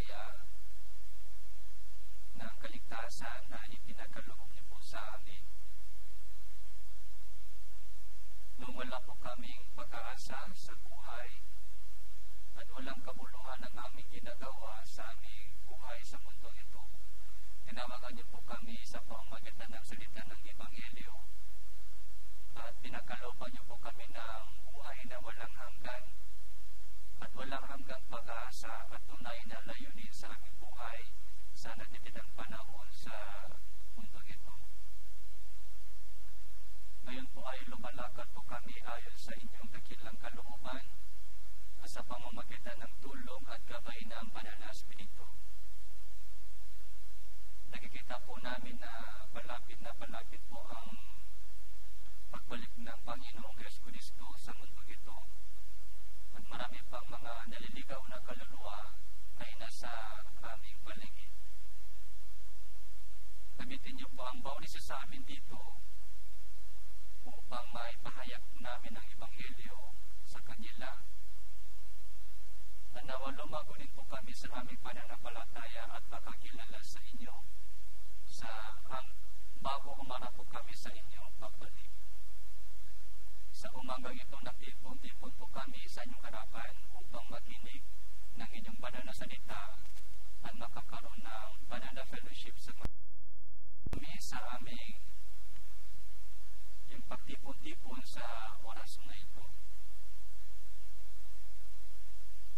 palataya ng kaligtasan na ipinagkaloob niyo po sa amin. Nung wala po kaming pag-aasa sa buhay at walang kabuluhan ang aming ginagawa sa aming buhay sa mundong ito, tinawagan niyo po kami sa pamamagitan ng salita ng Ebanghelyo at pinagkalooban niyo po kami ng buhay na walang hanggan at walang hanggang pag-aasa at tunay na layunin sa aming buhay sa natitidang panahon sa mundo ito. Ngayon po ay lumalakad po kami ayon sa inyong dakilang kalooban at sa pamamagitan ng tulong at gabay ng Banal na Espiritu. Nakikita po namin na palapit po ang pagbalik ng Panginoong Jesucristo sa mundo ito. At marami pang mga naliligaw na kaluluwa ay nasa aming paligid. Gamitin niyo po ang bawat isa sa amin dito upang maipahayag namin ang Ebanghelyo sa kanila. At nawa lumago din po kami sa aming pananampalataya at makakilala sa inyo bago humarap po kami sa inyong pagbalik. Sa umagang ito, nagtipon-tipon po kami sa inyong harapan upang makinig ng inyong banal na salita at makakaroon ng banal na fellowship sa kami sa aming yung pagtipon-tipon sa oras na ito.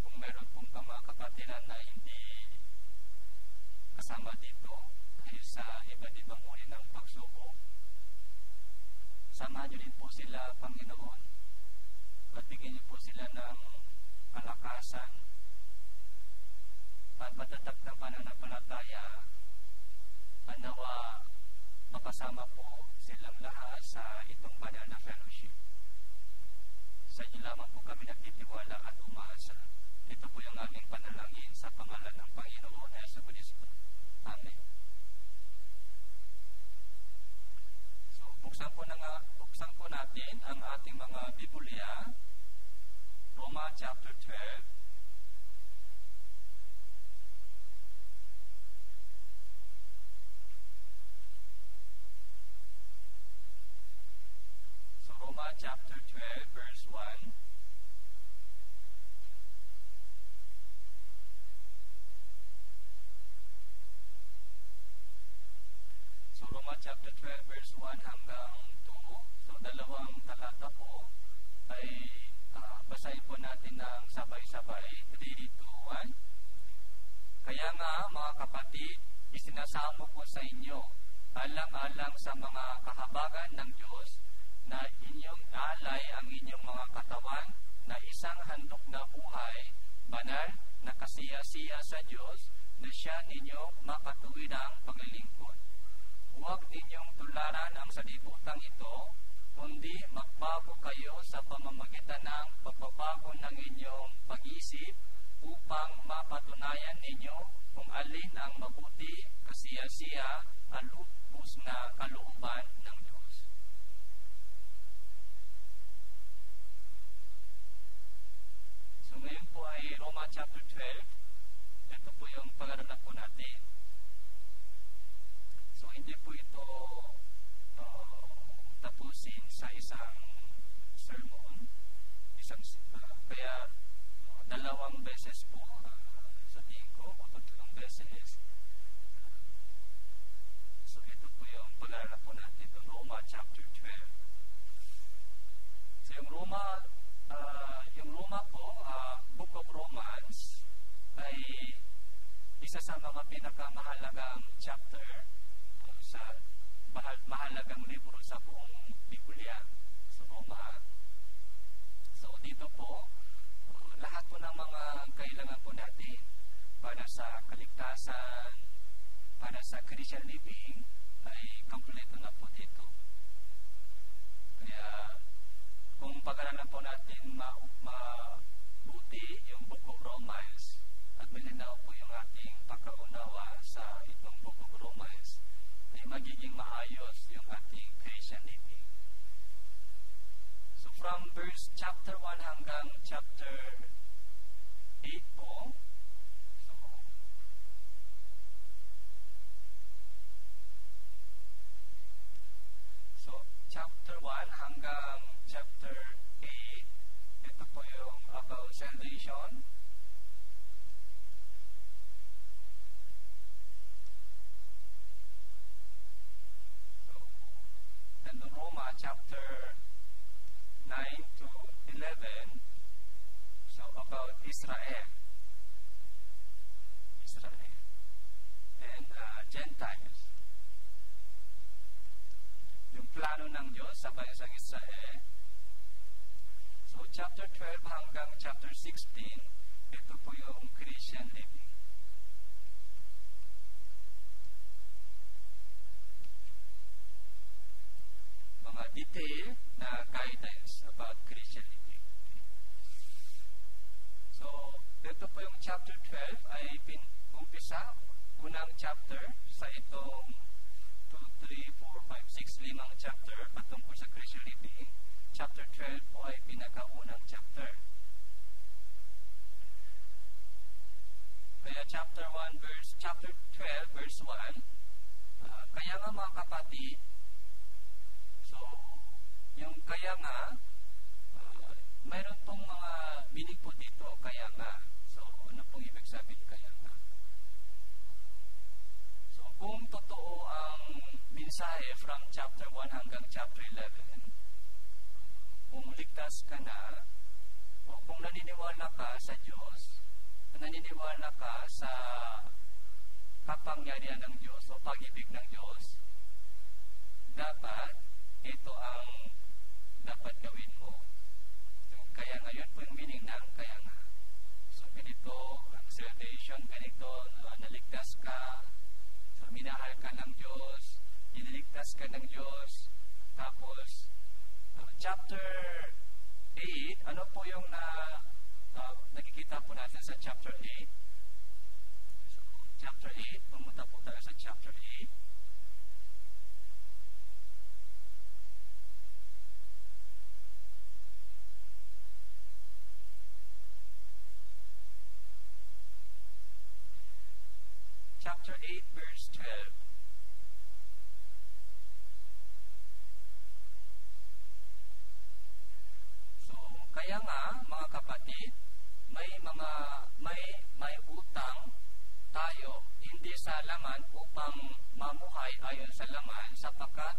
Kung meron pong mga kapatiran na hindi kasama dito dahil sa iba't ibang uri ng pagsubok, samahan niyo din po sila, Panginoon, at bigyan niyo po sila ng kalakasan at matatag na pananampalataya at nawa makasama po silang lahat sa itong banal na fellowship. Sa inyo lamang po kami nagtitiwala at umaasa. Ito po yung aming panalangin sa pangalan ng Panginoon Jesucristo. Amen. So, buksan po natin ang ating mga Biblia, Roma chapter 12. So, Roma chapter 12, verse 1. So, Roma chapter 12, verse 1 hanggang 2. So, dalawang talata po ay basahin po natin ng sabay-sabay. 3, 2, 1. Kaya nga, mga kapatid, isinasamo ko sa inyo, alang-alang sa mga kahabagan ng Diyos, na inyong alay ang inyong mga katawan na isang handog na buhay, banal, na kasiya-siya sa Diyos, na siya ninyo makatuwirang paglilingkod. Huwag ninyong tularan ang salibutang ito, kundi magbago kayo sa pamamagitan ng pagbabago ng inyong pag-isip upang mapatunayan ninyo kung alin ang mabuti, kasiya-siya, at lubos na kalooban ng Diyos. So ngayon po ay Roma chapter 12. Ito po yung pag-aralan po natin. So hindi po ito tapusin sa isang sermon. Kaya dalawang beses po sa tingin ko o tatlong beses. So ito po yung pag-aralan po natin ito, Roma chapter 12. So yung Roma po, Book of Romans ay isa sa mga pinakamahalagang chapter sa mahalagang libro sa buong Biblia, sa Roma. So dito po, lahat po ng mga kailangan po natin para sa kaligtasan, para sa Christian living, ay kompleto na po dito. Kaya kung pag-aralan po natin mabuti yung Book of Romans at malinaw po yung ating pagkaunawa sa itong Book of Romans, ay magiging maayos yung ating Christian living. So from verse chapter 1 hanggang chapter 8 po, so salvation. So, and Roma chapter 9 to 11, so about Israel and Gentiles. Yung plano ng Diyos sa bansang Israel. So, chapter 12 hanggang chapter 16, ito po yung Christian living. Mga detail na guidance about Christian living. So, ito po yung chapter 12 ay umpisa, unang chapter sa itong 2, 3, 4, 5, 6, limang chapter patungkol sa Christian living. Chapter 12 po ay pinakaunang chapter. Kaya chapter 12 verse 1, kaya nga mga kapatid, so yung kaya nga, mayroon pong mga meaning po dito, kaya nga. So, ano pong ibig sabihin kaya nga? So, kung totoo ang mensahe from chapter 1 hanggang chapter 11, kung ligtas ka na, o kung naniniwala ka sa Diyos, naniniwala ka sa kapangyarihan ng Diyos o pag-ibig ng Diyos, dapat ito ang dapat gawin mo. Kaya ngayon po yung meaning ng kaya nga. So, ganito ang salvation, ganito, naligtas ka, so, minahal ka ng Diyos, iniligtas ka ng Diyos, tapos, chapter 8, ano po yung nakikita po natin sa chapter 8? So, chapter 8, pumunta po tayo sa chapter 8. Chapter 8, verse 12. So, kaya nga, mga kapatid, may utang tayo, hindi sa laman upang mamuhay ayon sa laman, sapagkat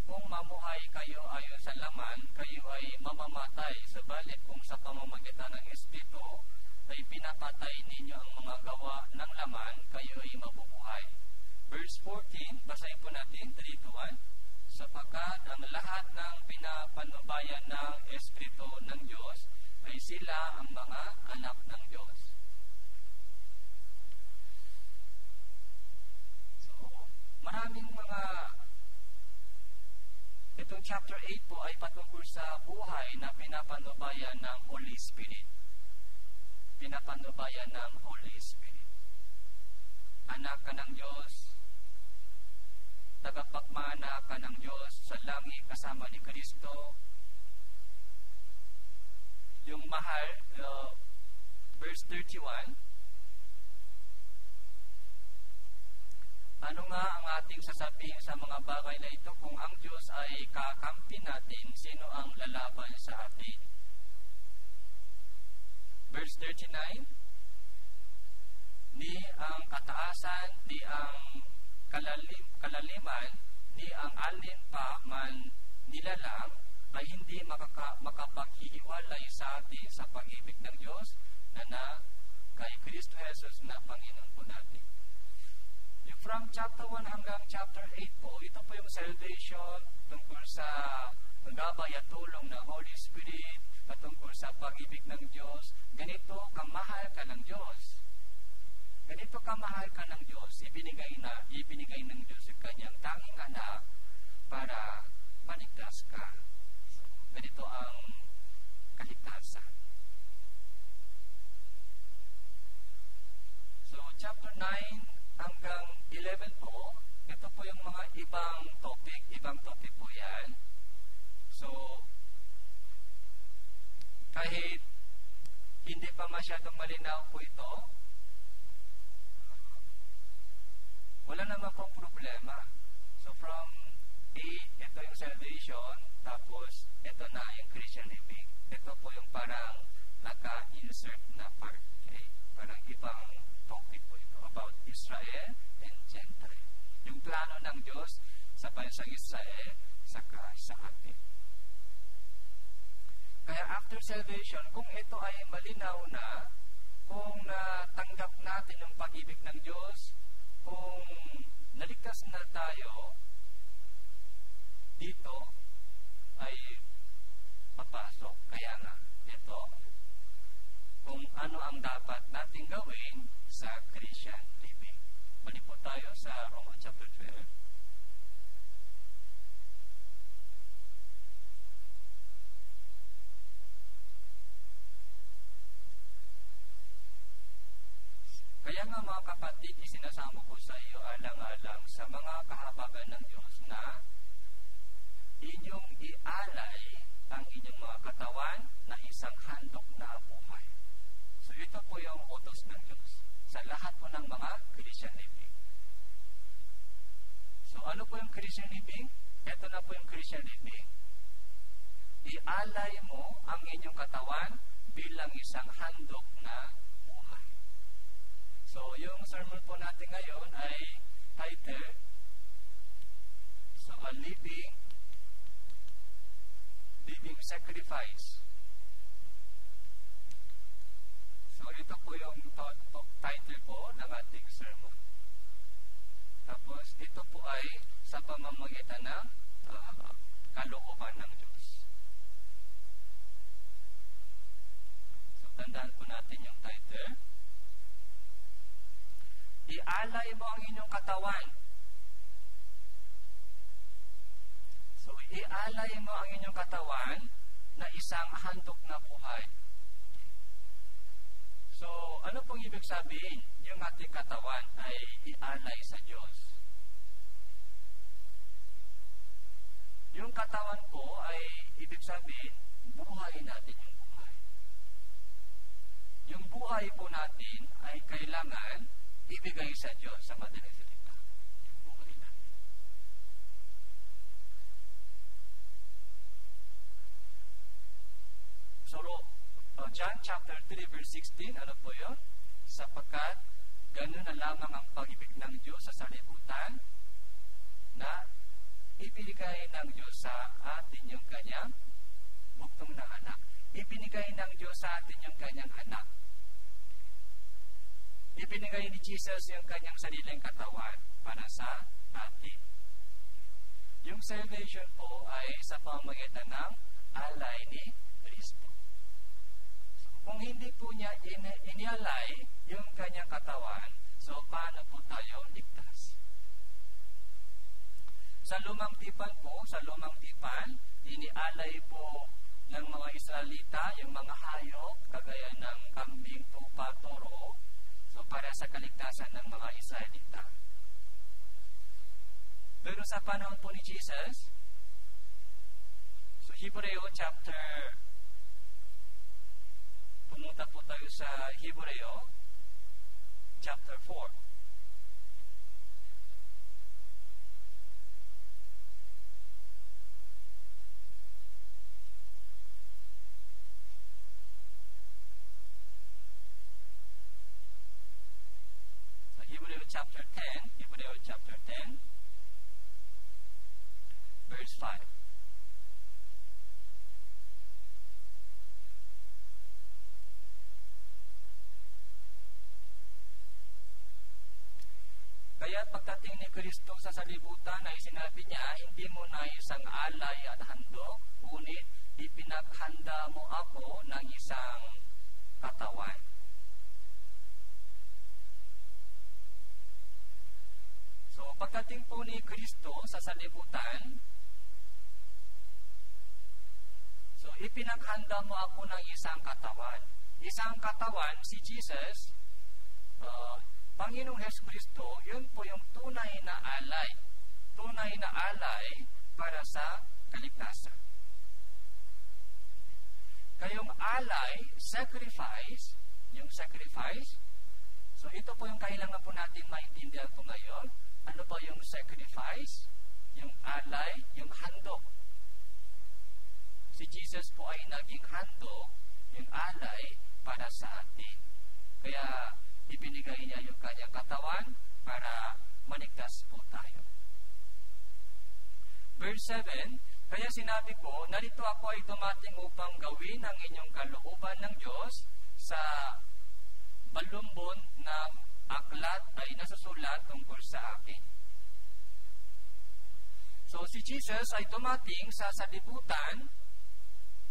kung mamuhay kayo ayon sa laman, kayo ay mamamatay. Subalit kung sa pamamagitan ng Espiritu ay pinapatay ninyo ang mga gawa ng laman, kayo ay mabubuhay. Verse 14, basahin po natin, 3-1. Sapagkat ang lahat ng pinapanubayan ng Espiritu ng Diyos ay sila ang mga anak ng Diyos. So, maraming mga itong chapter 8 po ay patungkol sa buhay na pinapanubayan ng Holy Spirit. Pinapanubayan ng Holy Spirit. Anak ka ng Diyos, tagapagmana ka ng Diyos sa langit kasama ni Kristo. Yung mahal, verse 31, ano nga ang ating sasabihin sa mga bagay na ito? Kung ang Diyos ay kakampi natin, sino ang lalaban sa atin? Verse 39, di ang kataasan, di ang kalaliman, di ang alin pa man nilalang, ay hindi makapaghihiwalay sa atin sa pag-ibig ng Diyos na kay Kristo Jesus na Panginoon po natin. Yung from chapter 1 hanggang chapter 8 po, ito po yung salvation tungkol sa paggabay at tulong ng Holy Spirit, patungkol sa pag-ibig ng Diyos. Ganito kamahal ka ng Diyos. Ganito kamahal ka ng Diyos, ibinigay ng Diyos yung kanyang tanging anak para maligtas ka. So, ganito ang kaligtasan. So, chapter 9 hanggang 11 po, ito po yung mga ibang topic po yan. So, kahit hindi pa masyadong malinaw po ito, wala naman pong problema. So from 8, ito yung salvation, tapos ito na yung Christian living. Ito po yung parang naka-insert na part. Okay? Parang ibang topic po ito about Israel and Gentile. Yung plano ng Diyos sa bansang Israel saka sa atin. Kaya after salvation, kung ito ay malinaw na, kung natanggap natin ang pag-ibig ng Diyos, kung naligtas na tayo, dito ay papasok. Kaya nga, ito, kung ano ang dapat nating gawin sa Christian living. Balik po tayo sa Romans chapter 12. Kaya nga mga kapatid, isinasamo ko sa iyo alang-alang sa mga kahabagan ng Diyos na inyong ialay ang inyong mga katawan na isang handog na buhay. So ito po yung utos ng Diyos sa lahat po ng mga Christian living. So ano po yung Christian living? Ito na po yung Christian living. Ialay mo ang inyong katawan bilang isang handog na buhay. So yung sermon po natin ngayon ay titled, so a living sacrifice. So ito po yung title po ng ating sermon. Tapos ito po ay sa pamamagitan ng kalooban ng Diyos. So tandaan po natin yung title. Ialay mo ang inyong katawan. So, ialay mo ang inyong katawan na isang handog na buhay. So, ano pong ibig sabihin? Yung ating katawan ay ialay sa Diyos. Yung katawan po ay ibig sabihin, buhay natin yung buhay. Yung buhay po natin ay kailangan ibigay sa Diyos sa madaling salita. Yung buhay natin. So, John chapter 3 verse 16, ano po yun? Sapagkat ganun na lamang ang pag-ibig ng Diyos sa salibutan na ibinigay ng Diyos sa atin yung kanyang buktong na anak. Ibinigay ng Diyos sa atin yung kanyang anak. Ibinigay ni Jesus yung kanyang sariling katawan para sa atin. Yung salvation po ay sa pamamagitan ng alay ni Kristo. So, kung hindi po niya inialay yung kanyang katawan, so paano po tayo ligtas? Sa lumang tipan po, inialay po ng mga Israelita yung mga hayop, kagaya ng kambing, tupa, toro, so para sa kaligtasan ng mga Israelita. Pero sa panahon po ni Jesus, so Hebreo chapter, pumunta po tayo sa Hebreo chapter 4. Hebreo chapter 10, verse 5. Kaya't pagdating ni Kristo sa salibutan ay sinabi niya, hindi mo na isang alay at handog, ngunit ipinaghanda mo ako ng isang katawan. So, pagdating po ni Kristo sa salibutan, so, ipinaghanda mo ako ng isang katawan. Isang katawan, si Jesus, Panginoong Jesucristo, yun po yung tunay na alay. Tunay na alay para sa kaligtasan. Kayong alay, sacrifice, yung sacrifice, so ito po yung kailangan po natin maintindihan po ngayon. Ano ba yung sacrifice? Yung alay, yung handog. Si Jesus po ay naging handog, yung alay para sa atin. Kaya ibinigay niya yung kanyang katawan para maligtas po tayo. Verse 7, kaya sinabi ko, narito ako ay dumating upang gawin ang inyong kalooban ng Diyos. Sa balumbon ng aklat ay nasusulat tungkol sa akin. So, si Jesus ay dumating sa salibutan.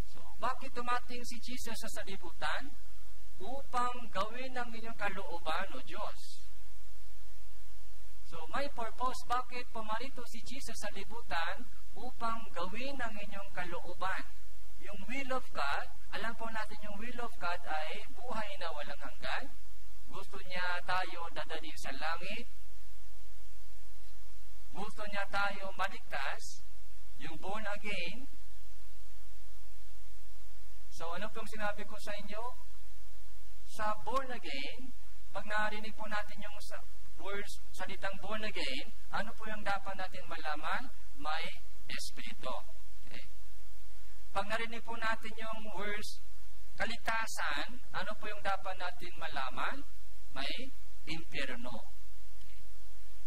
So, bakit dumating si Jesus sa salibutan? Upang gawin ang inyong kalooban, o Diyos. So, may purpose. Bakit pumarito si Jesus sa libutan? Upang gawin ang inyong kalooban. Yung will of God, alam po natin yung will of God ay buhay na walang hanggan. Gusto niya tayo dadalhin sa langit. Gusto niya tayo maligtas. Yung born again. So, ano pong sinabi ko sa inyo? Sa born again, pag narinig po natin yung words, salitang born again, ano po yung dapat natin malaman? May Espiritu. Okay. Pag narinig po natin yung words, kaligtasan, ano po yung dapat natin malaman? May impyerno. Okay.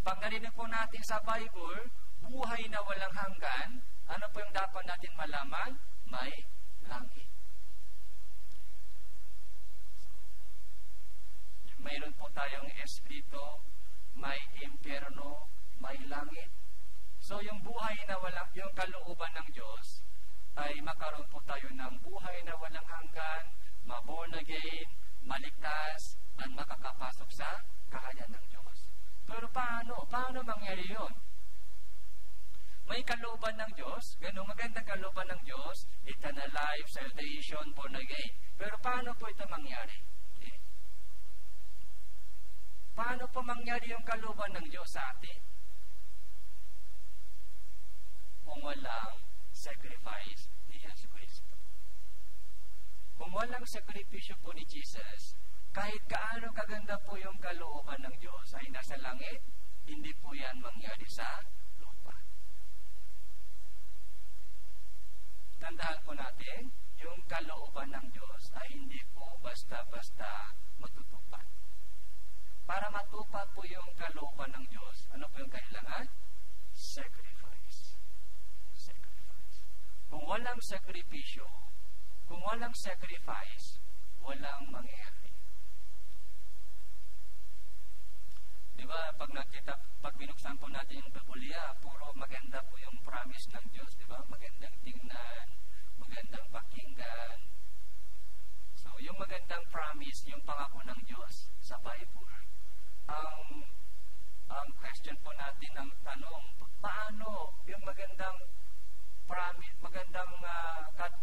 Pag narinig po natin sa Bible, buhay na walang hanggan, ano po yung dapat natin malaman? May langit. Mayroon po tayong Espiritu, may impyerno, may langit. So, yung buhay na walang, yung kalooban ng Diyos, ay makaroon po tayo ng buhay na walang hanggan, ma-born again, maligtas, at makakapasok sa kaharian ng Diyos. Pero paano? Paano mangyari yun? May kalooban ng Diyos, ganun magandang kalooban ng Diyos, eternal life, salvation, born again. Pero paano po ito mangyari? Paano po mangyari yung kalooban ng Diyos sa atin? Kung walang sacrifice ni Jesus Cristo. Kung walang sakripisyo po ni Jesus, kahit gaano kaganda po yung kalooban ng Diyos ay nasa langit, hindi po yan mangyari sa lupa. Tandaan po natin, yung kalooban ng Diyos ay hindi po basta-basta matutupad. Para matupad po yung kalooban ng Diyos, ano po yung kailangan? Sacrifice. Sacrifice. Kung walang sakripisyo, kung walang sacrifice, walang mangyayari. Diba, pag binuksan po natin yung Biblia, puro maganda po yung promise ng Diyos, diba? Magandang tingnan, magandang pakinggan. So, yung magandang promise, yung pangako ng Diyos sa Bible, ang question po natin, ang tanong, paano yung magandang promise, magandang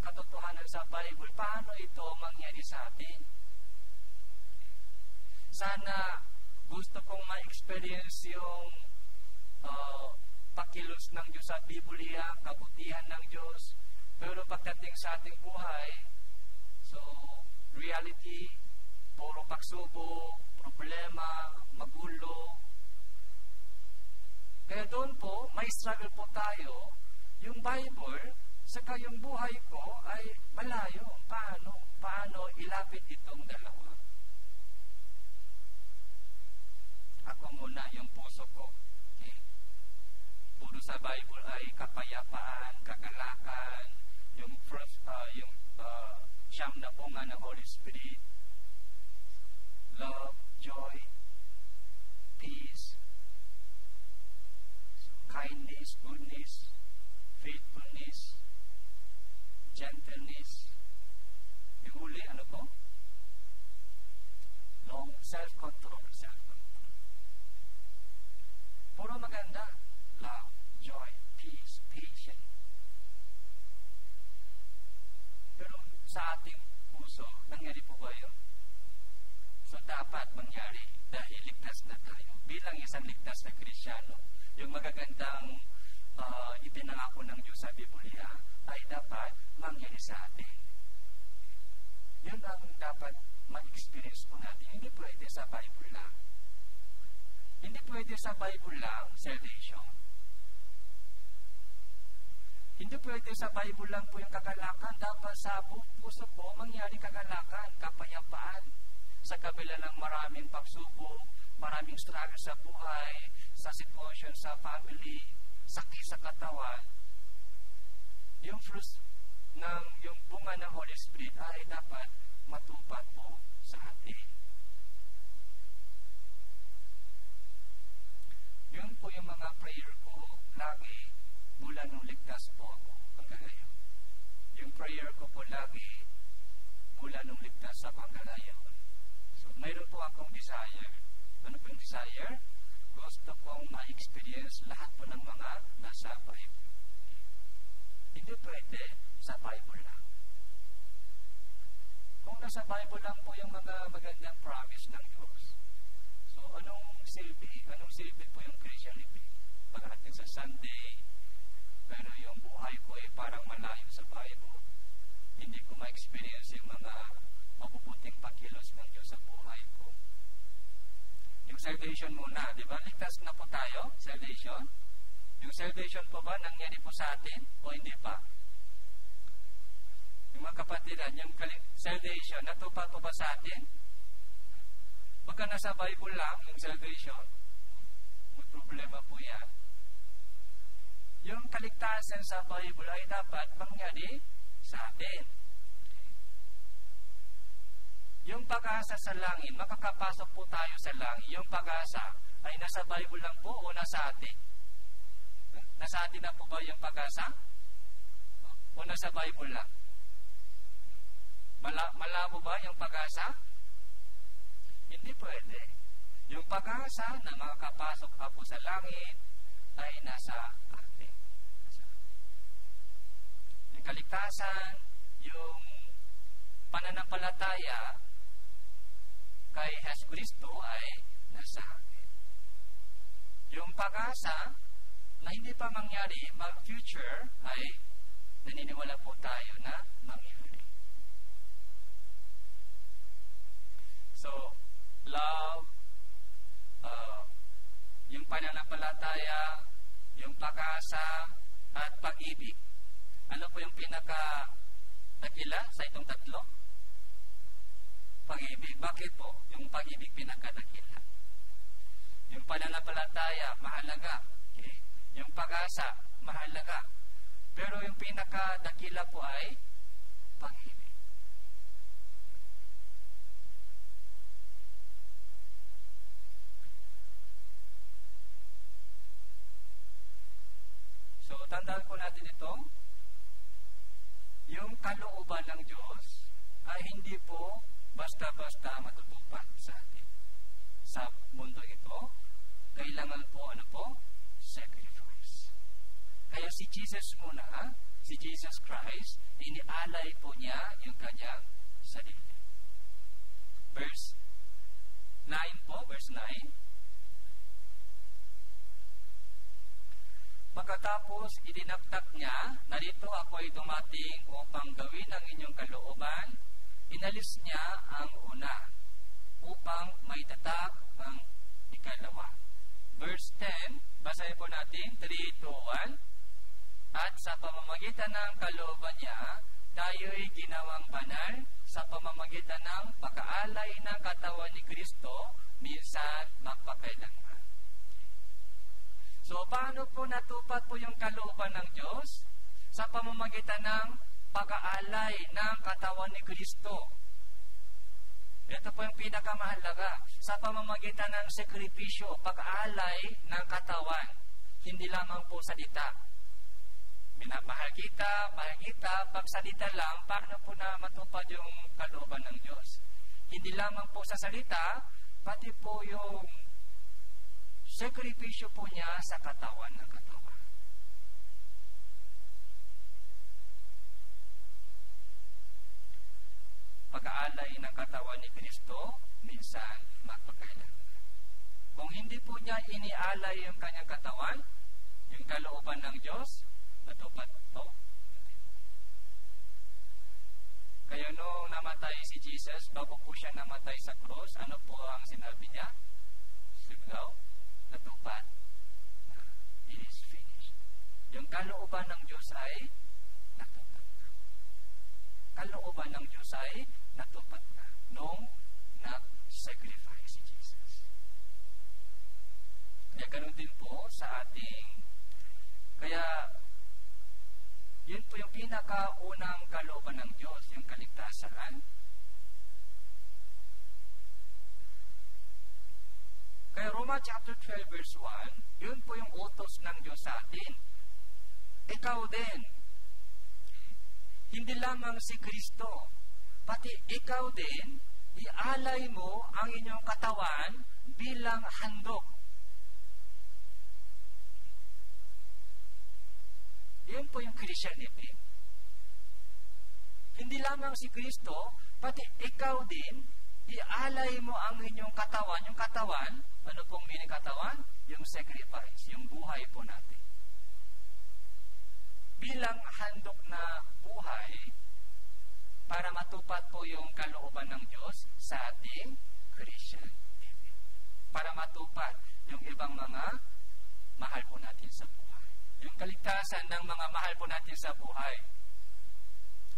katotohanan sa Bible, paano ito mangyari sa atin? Sana gusto kong ma-experience yung pakilos ng Diyos sa Biblia, kabutihan ng Diyos, pero pagdating sa ating buhay, so reality, puro pagsubok, problema, magulo. Kaya doon po, may struggle po tayo. Yung Bible, saka yung buhay ko ay malayo. Paano ilapit itong dalawa? Ako muna, yung puso ko. Okay? Puro sa Bible ay kapayapaan, kagalakan, yung siyam na bunga ng Holy Spirit, love, joy, peace, kindness, goodness, faithfulness, gentleness. Yung huli, ano po? Long self-control. Puro maganda. Love, joy, peace, patience. Pero sa ating puso, nangyari po ba yun? So, dapat mangyari dahil ligtas na tayo. Bilang isang ligtas na Kristiyano, yung magagandang ipinangako ng Diyos sa Biblia ay dapat mangyari sa atin. Yun ang dapat ma-experience po natin. Hindi pwede sa Bible lang. Hindi pwede sa Bible lang, salvation. Hindi pwede sa Bible lang po yung kagalakan. Dapat sa buong puso po mangyari kagalakan, kapayapaan. Sa kabila ng maraming pagsubok, maraming struggle sa buhay, sa sitwasyon sa family, sakit sa katawan, yung fruit ng yung bunga ng Holy Spirit ay dapat matupad po sa atin. Yun po yung mga prayer ko, lagi mula nung ligtas po ako hanggang ngayon. Yung prayer ko po lagi mula nung ligtas ako hanggang ngayon. So, mayroon po akong desire. Ano po yung desire? Gusto kong ma-experience lahat po ng mga nasa Bible. Hindi pwede sa Bible lang. Kung nasa Bible lang po yung mga magandang promise ng Diyos, so anong silbi? Anong silbi po yung Christianity? Pag-atin sa Sunday, pero yung buhay ko ay parang malayo sa Bible. Hindi ko ma-experience yung mga mabubuting pagkilos ng Diyos sa buhay ko. Yung salvation muna, di ba? Ligtas na po tayo, salvation. Yung salvation po ba nangyari po sa atin o hindi pa? Yung mga kapatiran, yung salvation, natupad po ba sa atin? Baka nasa Bible lang, yung salvation, may problema po yan. Yung kaligtasan sa Bible ay dapat mangyari sa atin. Yung pag-asa sa langit, makakapasok po tayo sa langit. Yung pag-asa ay nasa Bible lang po o nasa atin? Nasa atin na po ba yung pag-asa? O nasa Bible lang? Malabo ba yung pag-asa? Hindi pwede. Yung pag-asa na makakapasok ka po sa langit ay nasa atin. Yung kaligtasan, yung pananampalataya kay Jesus Cristo ay nasa atin. Yung pag-asa na hindi pa mangyari, future, ay naniniwala po tayo na mangyari. So, love, yung pananampalataya, yung pag-asa, at pag-ibig. Ano po yung pinaka-dakila sa itong tatlo? Pag-ibig. Bakit po? Yung pag-ibig pinaka-dakila. Yung pananampalataya, mahalaga. Okay? Yung pag-asa, mahalaga. Pero yung pinaka-dakila po ay pag-ibig. So, tandaan po natin ito. Yung kalooban ng Diyos ay hindi po basta-basta matutupad sa atin. Sa mundo ito, kailangan po sacrifice. Kaya si Jesus muna, si Jesus Christ, inialay po niya yung kanyang sarili. Verse 9 po, verse 9. Pagkatapos idinaktak niya, narito ako ay dumating upang gawin ang inyong kalooban. Inalis niya ang una upang maitatak ang ikalawa. Verse 10, basahin po natin, 3, 2, 1. At sa pamamagitan ng kalooban niya, tayo'y ginawang banal sa pamamagitan ng pag-aalay ng katawan ni Kristo, minsan magpakailanman. So, paano po natupad po yung kalooban ng Diyos? Sa pamamagitan ng pag-aalay ng katawan ni Kristo. Ito po yung pinakamahalaga. Sa pamamagitan ng sakripisyo, pag-aalay ng katawan. Hindi lamang po salita. Minamahal kita, mahal kita, pag salita lang, paano po na matupad yung kalooban ng Diyos? Hindi lamang po sa salita, pati po yung sakripisyo po niya sa katawan ng katawan. Pag-aalay ng katawan ni Kristo, minsan magpakailanman. Kung hindi po niya inialay yung kanyang katawan, yung kalooban ng Diyos, natupad po. Kaya nung namatay si Jesus, bago po siya namatay sa cross, ano po ang sinabi niya? Sigaw, natupad. It is finished. Yung kalooban ng Diyos ay natupad na. Kalooban ng Diyos ay natupad na nung nag-sacrifice si Jesus. Kaya ganun din po sa ating, kaya yun po yung pinakaunang kalooban ng Diyos, yung kaligtasan. Kaya Roma chapter 12 verse 1, yun po yung utos ng Diyos sa atin. Ikaw din. Hindi lamang si Kristo, pati ikaw din, ialay mo ang inyong katawan bilang handog. Yun po yung Christianity. Hindi lamang si Kristo, pati ikaw din, ialay mo ang inyong katawan. Yung katawan, ano pong meaning katawan? Yung sacrifice, yung buhay po natin. Bilang handog na buhay, para matupad po yung kalooban ng Diyos sa ating Christian living. Para matupad yung ibang mga mahal po natin sa buhay. Yung kaligtasan ng mga mahal po natin sa buhay.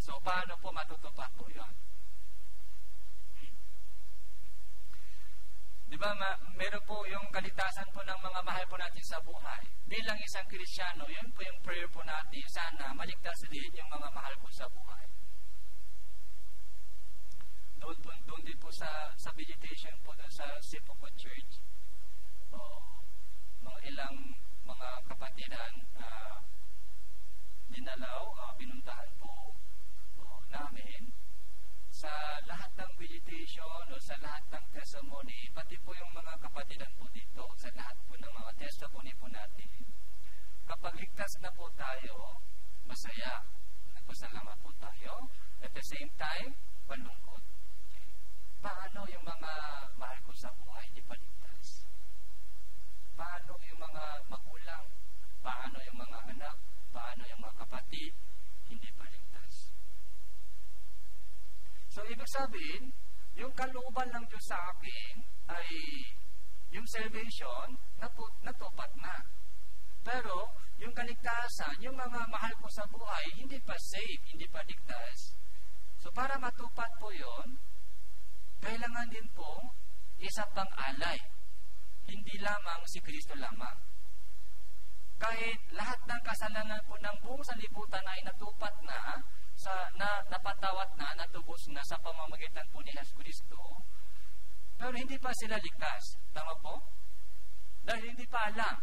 So, paano po matutupad po yun? Diba, meron po yung kaligtasan po ng mga mahal po natin sa buhay. Bilang isang Kristiyano, yun po yung prayer po natin. Sana maligtas din yung mga mahal po sa buhay. Doon din po sa visitation po sa Sipoco Church, mga ilang mga kapatiran dinalaw, pinuntahan po namin sa lahat ng visitation o sa lahat ng testimony, pati po yung mga kapatiran po dito, sa lahat po ng mga testimony po natin. Kapag ligtas na po tayo, masaya, nagpasalamat po tayo. At the same time, palungkot. Paano yung mga mahal ko sa buhay hindi pa ligtas? Paano yung mga magulang? Paano yung mga anak? Paano yung mga kapatid? Hindi pa ligtas. So, ibig sabihin, yung kalooban ng Diyos sa akin ay yung salvation, natupad na. Pero, yung kaligtasan, yung mga mahal ko sa buhay, hindi pa safe, hindi pa ligtas. So, para matupad po yon, kailangan din po isa pang alay. Hindi lamang si Kristo lamang. Kahit lahat ng kasalanan po ng buong sanlibutan ay natupad na, napatawat na, natubos na sa pamamagitan po ni Jesus Kristo, pero hindi pa sila ligtas. Tama po? Dahil hindi pa alam.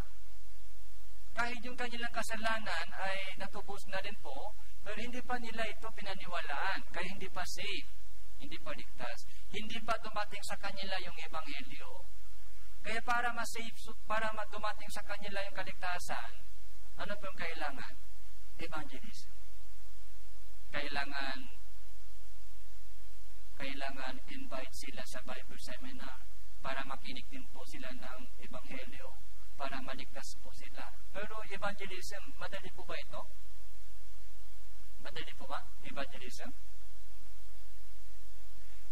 Kahit yung kanilang kasalanan ay natubos na din po, pero hindi pa nila ito pinaniwalaan, kaya hindi pa safe, hindi pa ligtas. Hindi pa dumating sa kanila yung ebanghelyo. Kaya para ma-safe, para dumating sa kanila yung kaligtasan, ano po yung kailangan? Evangelism. Kailangan invite sila sa Bible seminar para makinig din po sila ng ebanghelyo, para maligtas po sila. Pero evangelism, madali po ba ito? Madali po ba? Evangelism?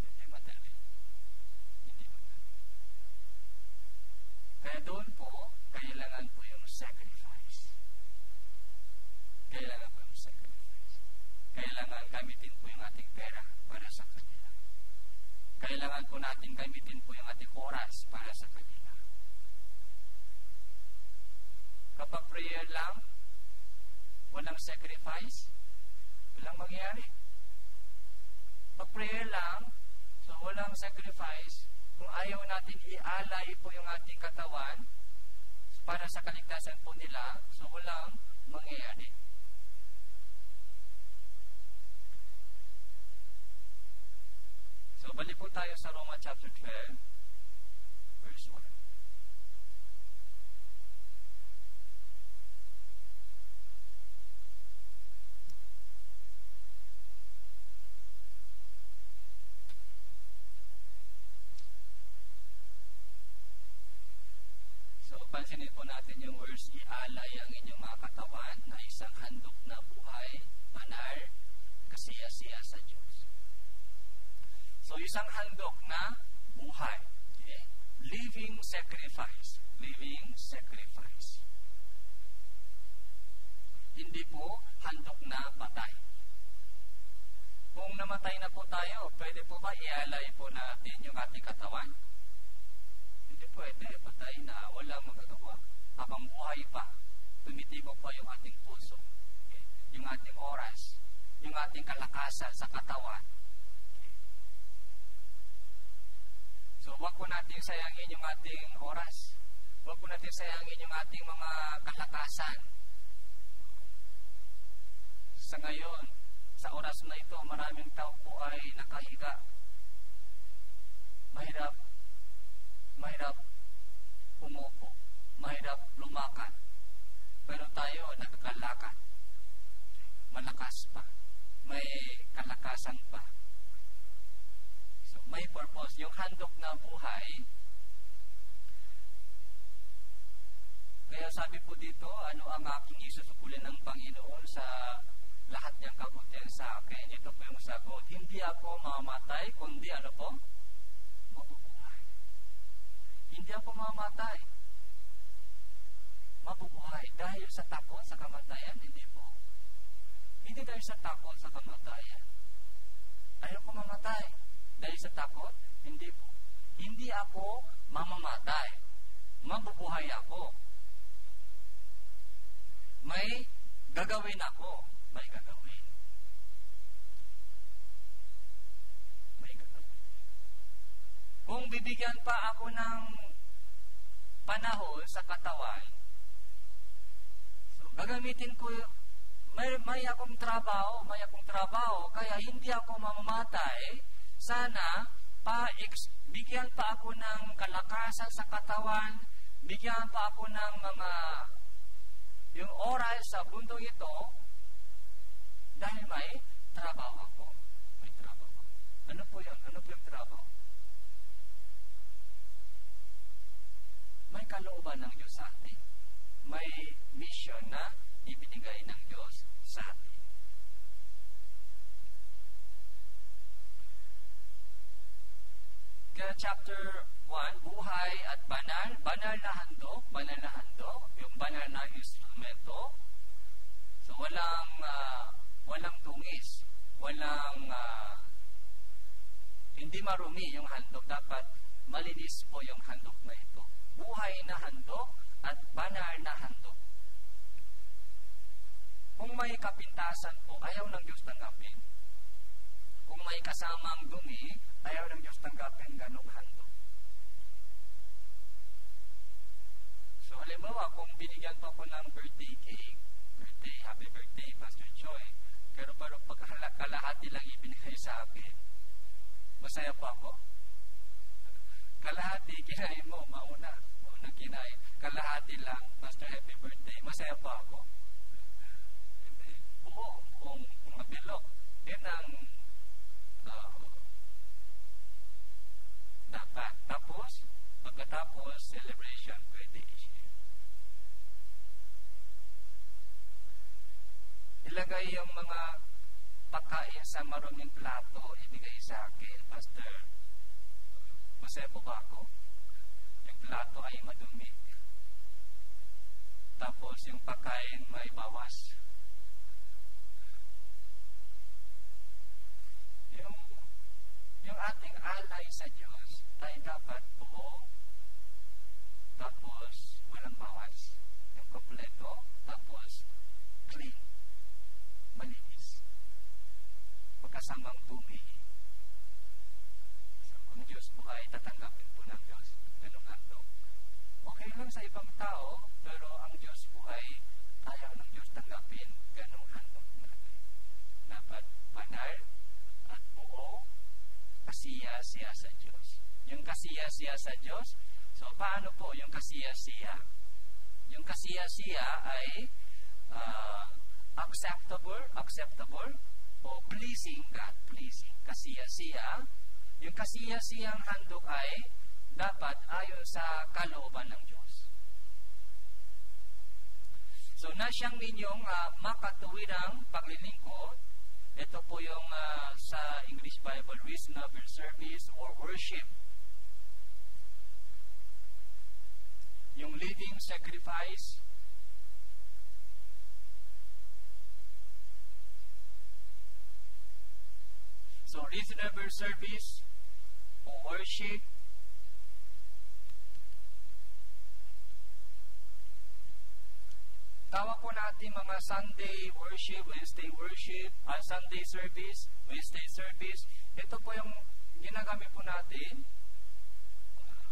Hindi madali. Kaya doon po, kailangan po yung sacrifice. Kailangan po yung sacrifice. Kailangan gamitin po yung ating pera para sa kanila. Kailangan po natin gamitin po yung ating oras para sa kanila. Kapag prayer lang, walang sacrifice, walang mangyayari. Pag prayer lang, so walang sacrifice, kung ayaw natin ialay po yung ating katawan para sa kaligtasan po nila, so walang mangyayari. So, balik po tayo sa Roma chapter 12, verse 1. So, pansinin po natin yung verse, ialay ang inyong mga katawan na isang handog na buhay, banal, kasiya-siya sa Diyos. So, isang handog na buhay. Okay? Living sacrifice. Living sacrifice. hindi po handog na patay. Kung namatay na po tayo, pwede po ba ialay po natin yung ating katawan? Hindi pwede, patay na, wala magagawa. Habang buhay pa, tumitibok pa yung ating puso, okay? Yung ating oras, yung ating kalakasan sa katawan. Okay? So, wag po natin sayangin yung ating oras. Wag po natin sayangin yung ating mga kalakasan. Sa ngayon, sa oras na ito, maraming tao po ay nakahiga. Mahirap umupo. Mahirap lumakad. Pero tayo, nakakalakad. Malakas pa. May kalakasan pa. So, may purpose. Yung handog na buhay, kaya sabi po dito, ano ang aking isusukulin ng Panginoon sa lahat niyang kabutihan sa akin? Ito po yung sagot. Hindi ako mamamatay, kundi ano po? Mabubuhay. Hindi ako mamamatay. Mabubuhay. Dahil sa takot sa kamatayan, hindi po. Hindi dahil sa takot sa kamatayan. Ayaw ko mamatay. Dahil sa takot, hindi po. Hindi ako mamamatay. Mabubuhay ako. May gagawin ako. May gagawin. May gagawin. Kung bibigyan pa ako ng panahon sa katawan, so gagamitin ko, may akong trabaho, kaya hindi ako mamamatay. Sana bigyan pa ako ng kalakasan sa katawan, bigyan pa ako ng mga yung oras sa mundo ito, dahil may trabaho ako. May trabaho. Ano po yun? Ano po yung trabaho? May kalooban ng Diyos sa atin. May mission na ibinigay ng Diyos sa atin. Kaya chapter 1, buhay at banal. Banal na handog. Banal na handog. Yung banal na instrumento. So, walang tungis, hindi marumi yung handog. Dapat malinis po yung handog na ito. Buhay na handog at banal na handog. Kung may kapintasan po, ayaw ng Diyos tanggapin. Kung may kasamang dumi, ayaw ng Diyos tanggapin ganong handog. So, halimbawa, kung binigyan pa ko ng birthday cake, happy birthday, Pastor Choi. Pero pag kalahati lang ibinigay sa akin, masaya pa ako. Kalahati, kinain mo, mauna kinain. Kalahati lang, Pastor, happy birthday, masaya pa ako. Buong mabilog. Yan ang dapat. Tapos, pagkatapos, celebration, pwede i-share. Ilagay yung mga pagkain sa maruming plato, ibigay sa akin, Pastor, masaya po ba ako? Yung plato ay madumi. Tapos yung pagkain may bawas. Yung ating alay sa Diyos ay dapat buo, tapos walang bawas. Yung kompleto, tapos clean, malinis. Pagkasamang dumi. So, kung Diyos po ay tatanggapin po ng Diyos, ganun handog. Okay lang sa ibang tao, pero ang Diyos po ay ayaw ng Diyos tanggapin ganung handog natin. Dapat banal at buo, kasiya-siya sa Diyos. Yung kasiya-siya sa Diyos, so paano po yung kasiya-siya? Yung kasiya-siya ay acceptable o pleasing God, pleasing. Kasiya-siya. Yung kasiya-siyang handog ay dapat ayon sa kalooban ng Diyos. So, nasyang ninyong makatuwirang paglilingkod. Ito po yung sa English Bible, reasonable service or worship. Yung living sacrifice. So, reasonable service o worship, tawag po natin mga Sunday worship, Wednesday worship, Sunday service, Wednesday service. Ito po yung ginagamit po natin.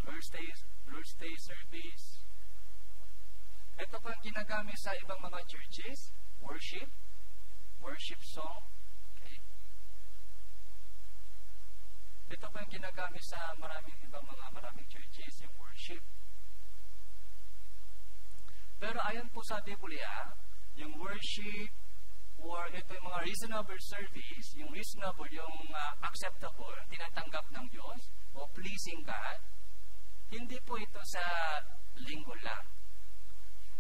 Thursday service. Ito po yung ginagamit sa ibang mga churches. Worship song. Okay. Ito po yung ginagamit sa maraming churches, yung worship. Pero ayon po sa Biblia, yung worship or ito yung mga reasonable service, yung reasonable, yung acceptable, tinatanggap ng Diyos o pleasing God, hindi po ito sa linggo lang.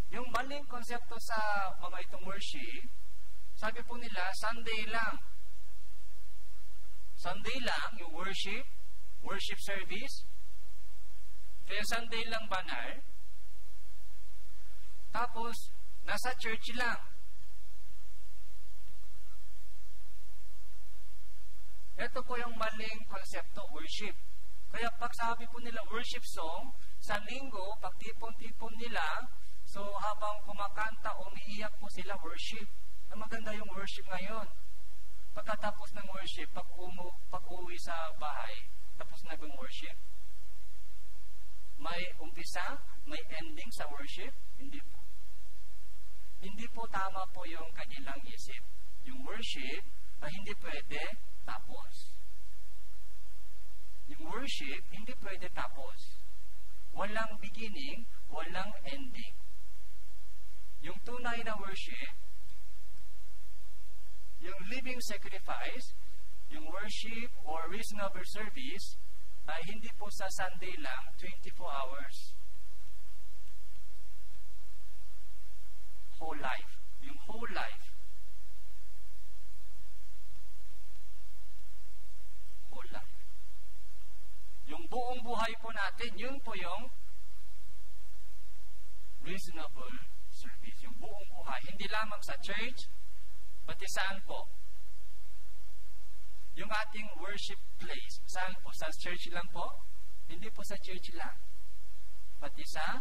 Yung maling konsepto sa mga itong worship, sabi po nila, Sunday lang. Sunday lang, yung worship service. Kaya Sunday lang banal. Tapos, nasa church lang. Ito po yung maling konsepto, worship. Kaya pag sabi po nila worship song, sa linggo, pag tipon-tipon nila, so habang kumakanta, umiiyak po sila worship. Na maganda yung worship ngayon. Pagkatapos ng worship, pag uwi sa bahay, tapos na yung worship. May umpisa, may ending sa worship? Hindi po. Hindi po tama po yung kanilang isip. Yung worship ay hindi pwede tapos. Yung worship, hindi pwede tapos. Walang beginning, walang ending. Yung tunay na worship, yung living sacrifice, yung worship or reasonable service, ay hindi po sa Sunday lang, 24 hours. Whole life. Yung whole life. Whole life. Yung buong buhay po natin, yun po yung reasonable service. Yung buong buhay. Hindi lamang sa church, pati saan po? Yung ating worship place, saan po? Sa church lang po? Hindi po sa church lang. Pati sa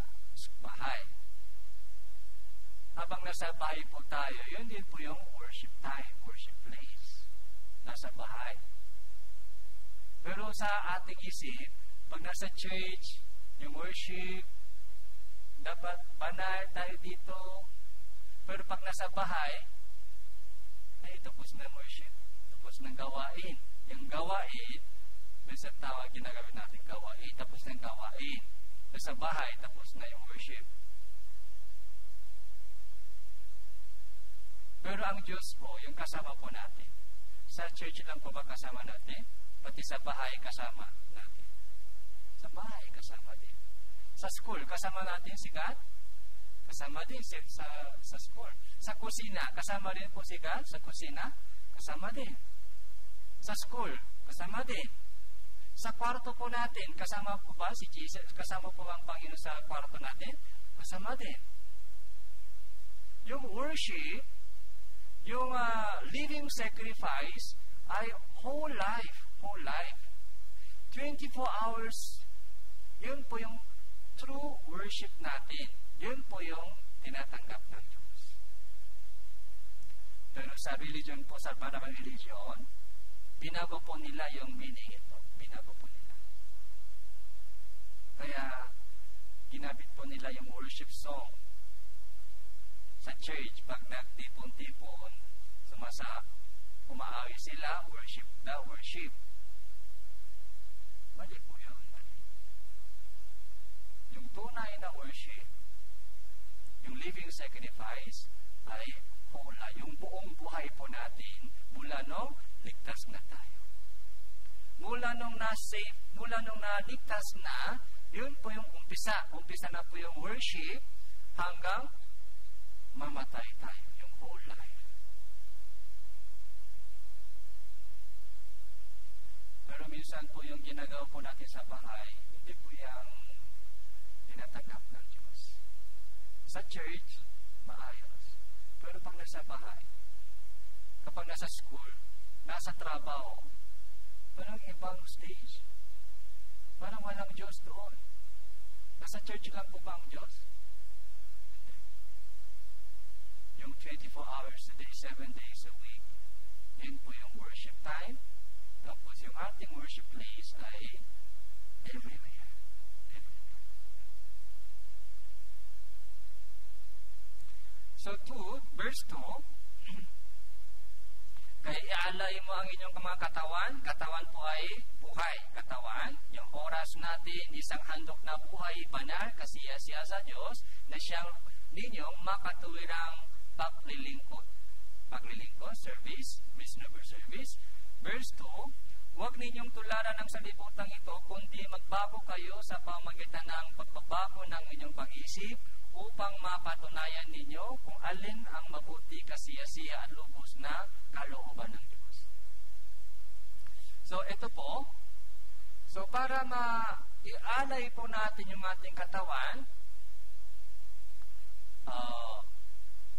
bahay. Habang nasa bahay po tayo, yun din po yung worship time, worship place. Nasa bahay. Pero sa ating isip, pag nasa church, yung worship, dapat banal tayo dito. Pero pag nasa bahay, ay tapos na worship. Tapos ng gawain. Yung gawain, minsan tawag ginagawin natin gawain, tapos ng gawain. Sa bahay, tapos na yung worship. Pero ang Diyos po, yung kasama po natin. Sa church lang po ba kasama natin? Pati sa bahay kasama natin. Sa bahay kasama din. Sa school, kasama natin si God? Kasama din sa school. Sa kusina, kasama din po si God? Sa kusina, kasama din. Sa school, kasama din. Sa kwarto po natin, kasama po ba si Jesus? Kasama po ba ang Panginoon sa kwarto natin? Kasama din. Yung worship, yung living sacrifice ay whole life. 24 hours, yun po yung true worship natin. Yun po yung tinatanggap ng Diyos. Pero sa religion po, sa maraming religion, binago po nila yung meaning ito. Binago po nila. Kaya, ginamit po nila yung worship song sa church, pag nagtipon-tipon, umaawi sila, worship. Mali po yun. Yung tunay na worship, yung living sacrifice, ay whole. Yung buong buhay po natin, mula nung ligtas na tayo. Mula nung naligtas na, yun po yung umpisa. Umpisa na po yung worship hanggang mamatay tayo, yung whole life. Pero minsan po yung ginagawa po natin sa bahay, hindi po yung tinatanggap ng Diyos. Sa church, maayos. Pero pag nasa bahay, kapag nasa school, nasa trabaho, Parang ibang stage. Parang walang Diyos doon. Nasa church lang po ba ang Diyos? Yung 24 hours a day, 7 days a week, yun po yung worship time. Tapos yung ating worship place ay everywhere. So 2, verse 2, kaya ialay mo ang inyong mga katawan. Katawan po ay buhay. Katawan, yung oras natin, isang handog na buhay, banal, kasiya-siya sa Diyos, na siyang ninyong makatuwirang paglilingkod. Paglilingkod, service, reasonable service. Verse 2, huwag ninyong tularan ng salibutang ito, kundi magbago kayo sa pamagitan ng pagbabago ng inyong pag-isip, upang mapatunayan ninyo kung alin ang mabuti, kasiyasiya at lubos na kalooban ng Diyos. So, ito po. So, para ma-ialay po natin yung ating katawan,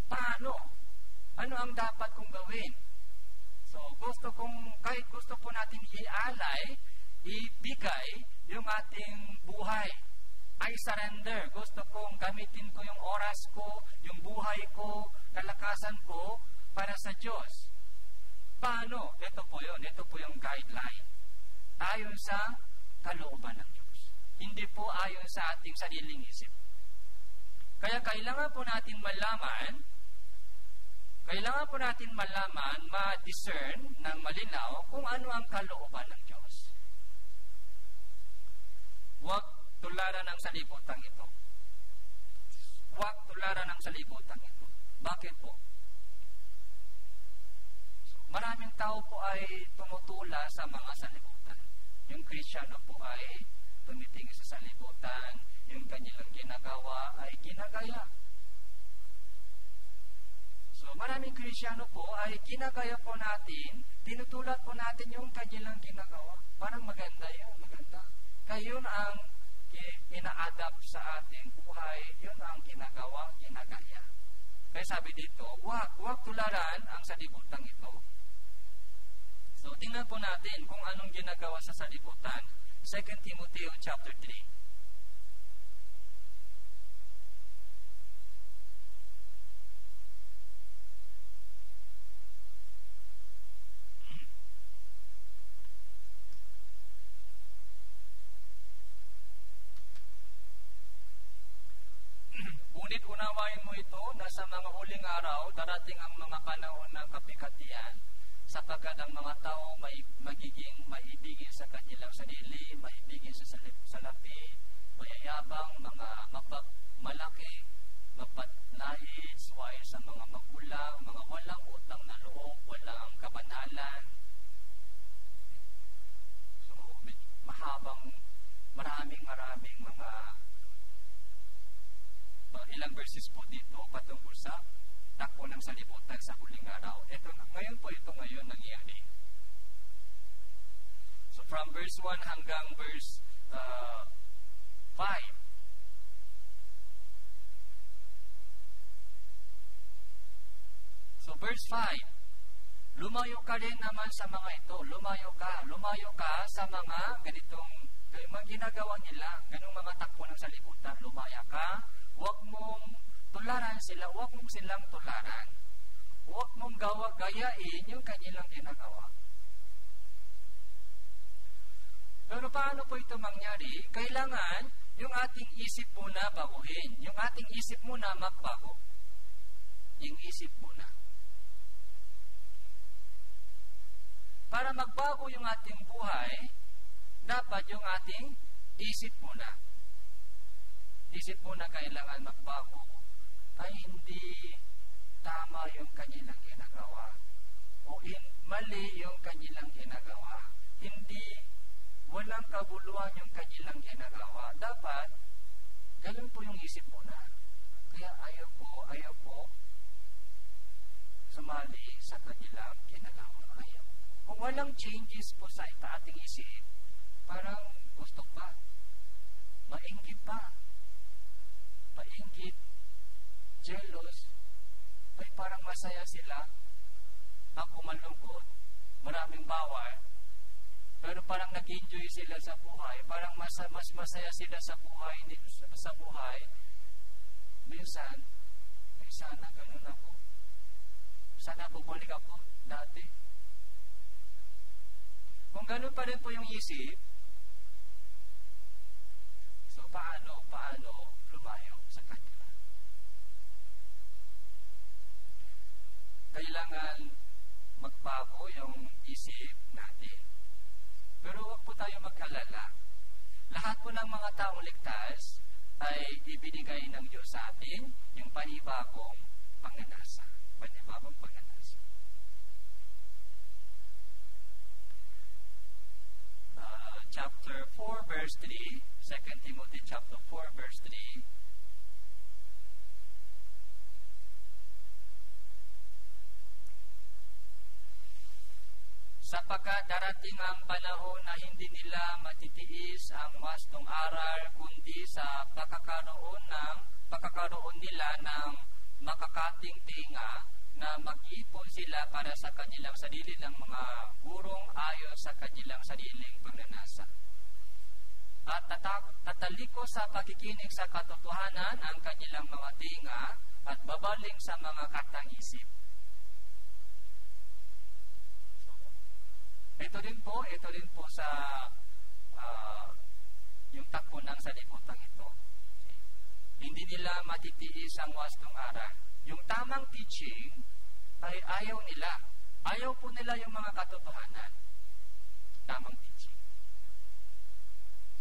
paano? Ano ang dapat kong gawin? So, kahit gusto po natin ialay, ibigay yung ating buhay. I surrender. Gusto kong gamitin ko yung oras ko, yung buhay ko, kalakasan ko para sa Diyos. Paano? Ito po yun. Ito po yung guideline. Ayon sa kalooban ng Diyos. Hindi po ayon sa ating sariling isip. Kaya kailangan po natin malaman, ma-discern ng malinaw kung ano ang kalooban ng Diyos. Huwag tularan ng salibutan ito. Huwag tularan ng salibutan ito. Bakit po? Maraming tao po ay tumutula sa mga salibutan. Yung Kristiyano po ay tumitingin sa salibutan, yung kanilang ginagawa ay ginagaya. So maraming Kristiyano po ay ginagaya po natin, tinutulad po natin yung kanilang ginagawa. Parang maganda yun, maganda. Kaya yun ang ina-adapt sa ating buhay, yun ang ginagawa, ginagaya. Kaya sabi dito, huwag tularan ang salibutan ito. So, tingnan po natin kung anong ginagawa sa salibutan. 2 Timothy chapter 3. Ngunit unawain mo ito na sa mga huling araw, darating ang mga panahon ng kapikatian, sapagkat ang mga tao magiging maibigin sa kanilang sarili, maibigin sa salapi, mayayabang, mga mapagmalaki, mapatnais, suwain sa mga magulang, mga walang utang na loob, walang kabanalan. So, maraming mga ilang verses po dito patungkol sa takbo ng salibutan sa huling araw. Ito ngayon nangyayari. So from verse 1 hanggang verse 5. So verse 5, lumayo ka rin naman sa mga ito. Lumayo ka sa mga ganitong mga ginagawa nila, ganung mga takbo ng salibutan. Lumaya ka. Huwag mong tularan sila, huwag mong silang tularan. Huwag mong gayain yung kanilang ginagawa. Pero paano po ito mangyari? Kailangan yung ating isip muna baguhin. Yung ating isip muna magbago. Yung isip muna. Para magbago yung ating buhay, dapat yung ating isip muna. Isip mo na kailangan magbago ay hindi tama yung kanilang ginagawa o mali yung kanilang ginagawa. Hindi walang kabuluhan yung kanilang ginagawa. Dapat ganun po yung isip mo na. Kaya ayaw po sumali sa kanilang ginagawa. Ayaw. Kung walang changes po sa ating isip, parang gusto pa, mainggit pa, jealous, ay parang masaya sila, ako malungkot, maraming bawal, Pero parang nag-enjoy sila sa buhay, parang mas masaya sila sa buhay. Minsan, ay sana ganun ako. Sana bumalik ako dati. Kung ganun pa rin po yung isip, so paano lumayo sa kanila? Kailangan magbago yung isip natin. Pero huwag po tayo mag-alala. Lahat po ng mga taong ligtas ay ibinigay ng Diyos sa atin yung panibagong panganasa. Chapter 4, verse 3, 2 Timothy chapter 4, verse 3. Sapagkat darating ang panahon na hindi nila matitiis ang wastong aral, kundi sa pagkakaroon nila ng makakating tinga, na mag-ipon sila para sa kanilang sarili ng mga gurong ayon sa kanilang sariling pagnanasa. At tataliko sa pakikinig sa katotohanan ang kanilang mga tinga at babaling sa mga katang-isip. Ito rin po sa yung takbo ng salimutan ito. Hindi nila matitiis ang wastong aral. Yung tamang teaching ay ayaw nila. Ayaw po nila yung mga katotohanan. Tamang teaching.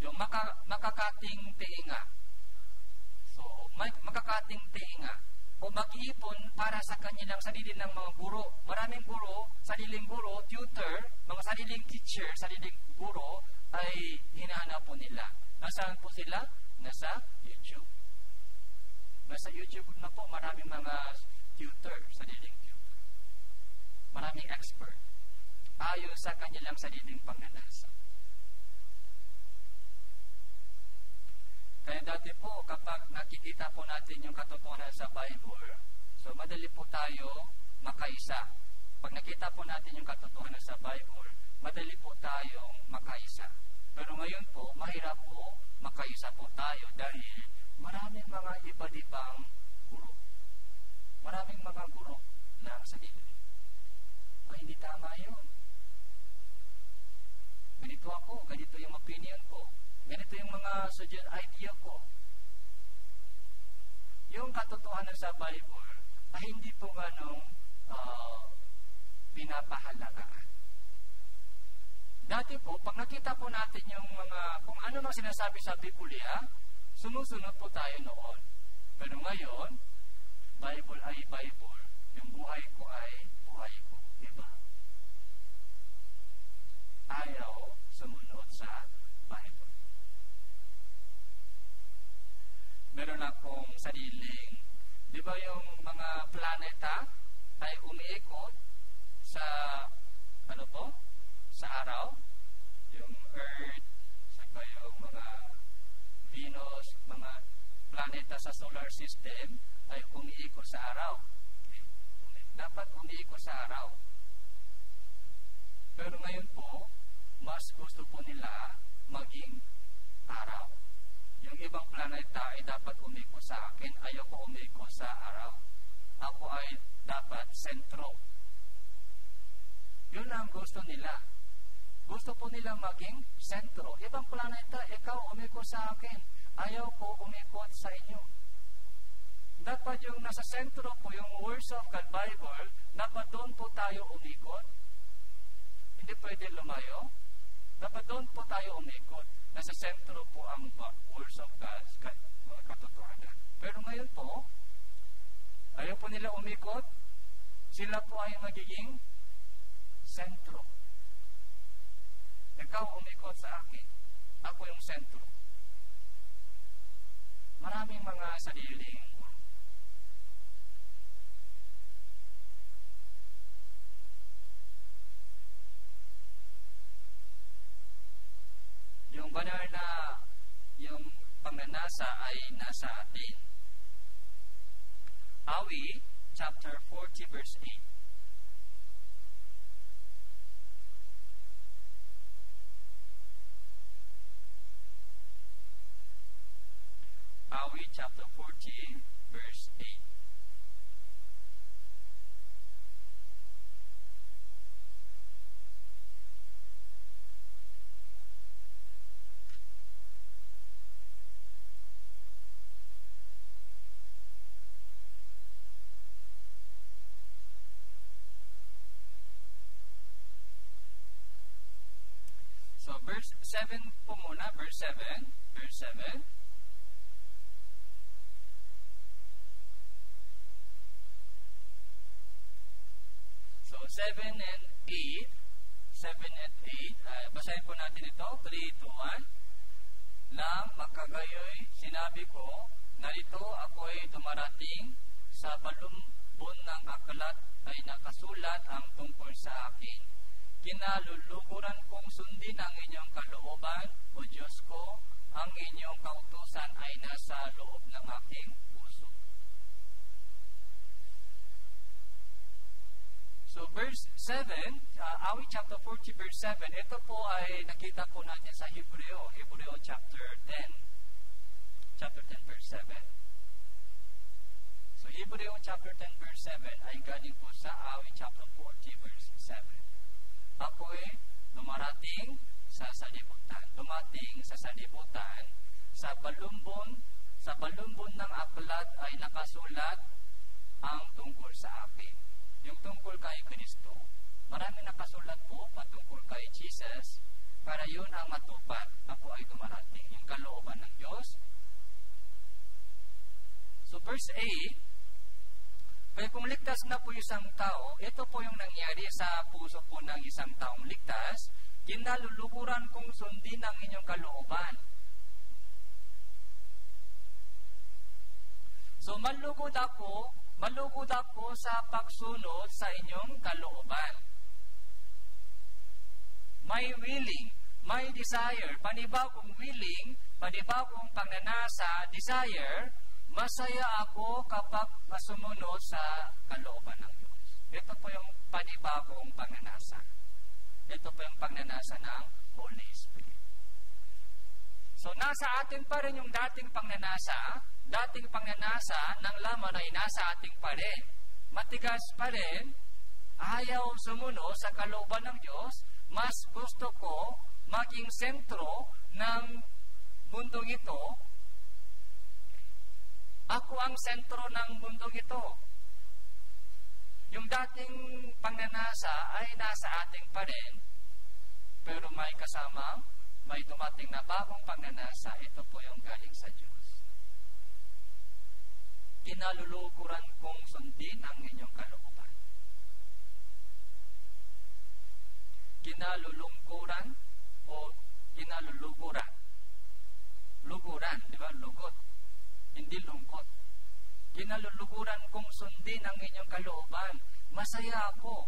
Yung makakating tinga. So, makakating tinga. O mag-iipon para sa kanilang sarili ng mga guro. Maraming guro, sariling guro, tutor, mga sariling teacher, sariling guro, ay hinahanap po nila. Nasaan po sila? Nasa YouTube. Nasa YouTube na po maraming mga tutor, sariling tutor. Maraming expert. Ayon sa kanilang sariling pagnanasa. Kaya dati po, kapag nakikita po natin yung katotohanan sa Bible, so madali po tayo makaisa. Pag nakita po natin yung katotohanan sa Bible, madali po tayong makaisa. Pero ngayon po, mahirap po makaisa po tayo dahil maraming mga iba't ibang guro. Maraming mga guro na sa Biblia. Ay, hindi tama yun. Ganito ako, ganito yung opinion ko. Ganito yung mga suggest idea ko. Yung katotohanan sa Bible ay hindi po ganong pinapahalagaan. Dati po, pag nakita po natin yung mga, kung ano mang sinasabi sa Biblia, sumusunod po tayo noon. Pero ngayon, Bible ay Bible. Yung buhay ko ay buhay ko. Diba? Ayaw sumunod sa Bible. Meron akong sariling, di ba yung mga planeta ay umiikot sa, ano po? Sa araw? Yung Earth, saka yung mga Venus, mga planeta sa solar system ay umiikot sa araw. Dapat umiikot sa araw. Pero ngayon po, mas gusto po nila maging araw. Yung ibang planeta ay dapat umikot sa akin, ayaw ko umikot sa araw. Ako ay dapat sentro. Yun ang gusto nila. Gusto po nila maging sentro. Ibang planeta, ikaw umikot sa akin, ayaw ko umikot sa inyo. Dapat yung nasa sentro po, yung words of God Bible, dapat doon po tayo umikot. Hindi pwede lumayo. Dapat doon po tayo umikot. Nasa sentro po ang words of God, mga katotohanan. Pero ngayon po, ayaw po nila umikot. Sila po ay magiging sentro. Ikaw umikot sa akin. Ako yung sentro. Maraming mga sariling guru. Yung banal na yung pagnanasa ay nasa atin. Awi, chapter 40, verse 8. awit chapter 40, verse 8. So, verse 7 po muna, verse 7. Verse 7. So, 7 and 8. 7 and 8. Basahin po natin ito. 3, 2, 1. Nang makagayoy, sinabi ko, narito ako'y dumarating, sa balumbon ng aklat ay nakasulat ang tungkol sa akin. Kinaluluguran kong sundin ang inyong kalooban, O Diyos ko, ang inyong kautusan ay nasa loob ng aking puso. So verse 7, awit chapter 40 verse 7, ito po ay nakita po natin sa Hebreo chapter 10. Chapter 10 verse 7. So Hebreo chapter 10 verse 7 ay galing po sa awit chapter 40 verse 7. Ako'y dumarating sa salibutan. Dumating sa salibutan, sa balumbon ng aklat ay nakasulat ang tungkol sa akin. Yung tungkol kay Kristo. Marami nakasulat po patungkol kay Jesus para yun ang matupad. Ako ay dumarating. Yung kalooban ng Diyos. So verse 8, kaya kung ligtas na po isang tao, ito po yung nangyari sa puso po ng isang taong ligtas, kinaluluguran kong sundin ang inyong kalooban. So malugod ako sa pagsunod sa inyong kalooban. May willing, may desire, panibagong willing, panibagong pagnanasa, desire, masaya ako kapag masumunod sa kalooban ng Diyos. Ito po yung panibagong pagnanasa. Ito po yung pagnanasa ng Holy Spirit. So, nasa atin pa rin yung dating pagnanasa ng laman ay nasa atin pa rin. Matigas pa rin, ayaw sumunod sa kalooban ng Diyos, mas gusto ko maging sentro ng mundong ito. Ako ang sentro ng mundong ito. Yung dating pagnanasa ay nasa ating pa rin, pero may kasama, may dumating na bagong pagnanasa, ito po yung galing sa Diyos. Kinaluluguran kong sundin ang inyong kalooban. Kinalulungkuran o kinaluluguran. Luguran, di ba? Lugot. Hindi lungkot. Kinaluluguran kong sundin ang inyong kalooban. Masaya ako.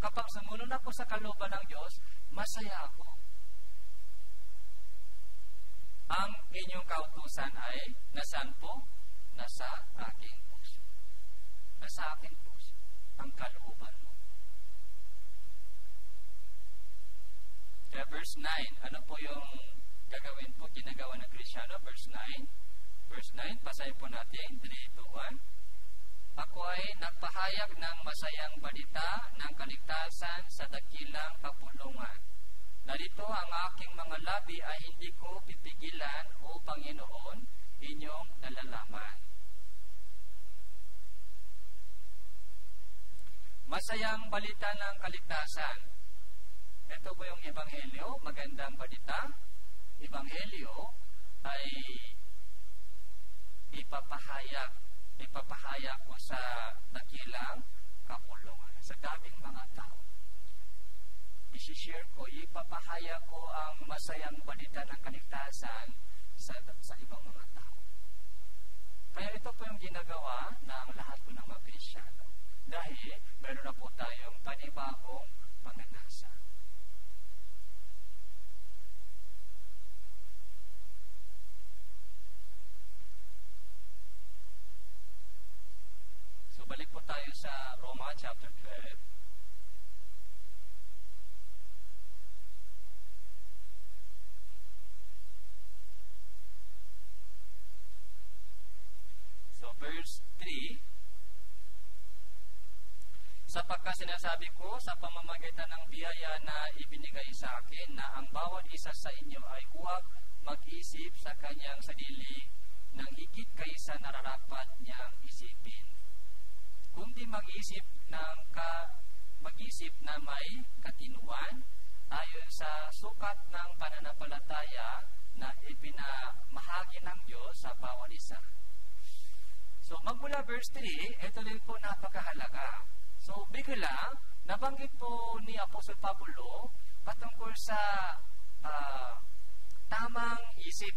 Kapag sumunod ako sa kalooban ng Diyos, masaya ako. Ang inyong kautusan ay nasaan po? Nasa aking puso. Nasa aking puso. Ang kalooban mo. Kaya verse 9, ano po yung gagawin po, ginagawa ng Kristyano? Verse 9. Verse 9, pasahin po natin, 3, 2, 1. Ako ay nagpahayag ng masayang balita ng kaligtasan sa dakilang kapulungan. Narito ang aking mga labi ay hindi ko pipigilan, O Panginoon, inyong nalalaman. Masayang balita ng kaligtasan. Ito po yung Ebanghelyo, magandang balita. Ebanghelyo ay ipapahayag ko sa dakilang kapulungan, sa daming mga tao. I-share ko, ipapahayag ko ang masayang balita ng kaligtasan sa ibang mga tao. Kaya ito po yung ginagawa ng lahat po ng mga Kristyano. Dahil meron na po tayong panibagong pagnanasa. Balik po tayo sa Roma chapter 12. Sapagkat sinasabi ko sa pamamagitan ng biyaya na ibinigay sa akin na ang bawat isa sa inyo ay huwag mag-isip sa kanyang sarili ng higit kaysa nararapat niyang isipin, kundi mag-isip na may katinuan ayon sa sukat ng pananampalataya na ipinamahagi ng Diyos sa bawat isa. So, magmula verse 3, ito din po napakahalaga. So, bigla, nabanggit po ni Apostol Pablo patungkol sa tamang isip.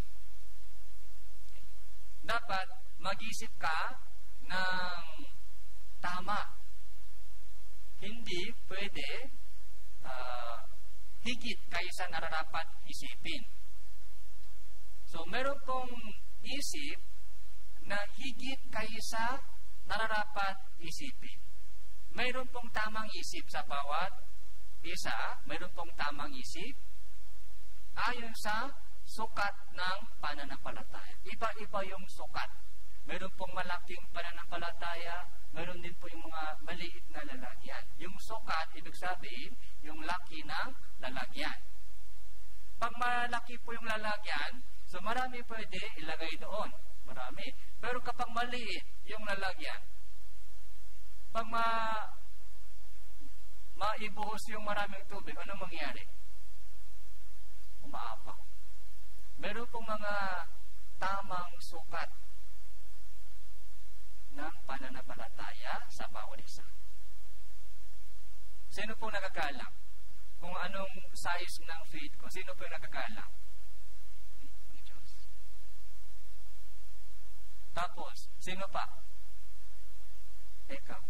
Dapat mag-isip ka ng tama. Hindi pwede higit kaysa nararapat isipin. So, meron pong isip na higit kaysa nararapat isipin. Meron pong tamang isip sa bawat isa. Meron pong tamang isip ayon sa sukat ng pananampalataya. Iba-iba yung sukat. Meron pong malaking pananampalataya, meron din po yung mga maliit na lalagyan. Yung sukat, ibig sabihin, yung laki ng lalagyan. Pag malaki po yung lalagyan, so marami pwede ilagay doon. Marami. Pero kapag maliit yung lalagyan, pag maibuhos yung maraming tubig, ano mangyari? Umaapaw. Meron pong mga tamang sukat ng pananampalataya sa bawat isa. Sino po nakakalam? Kung anong size ng faith ko, sino po nakakalam? Ang Diyos. Tapos, sino pa? Ikaw.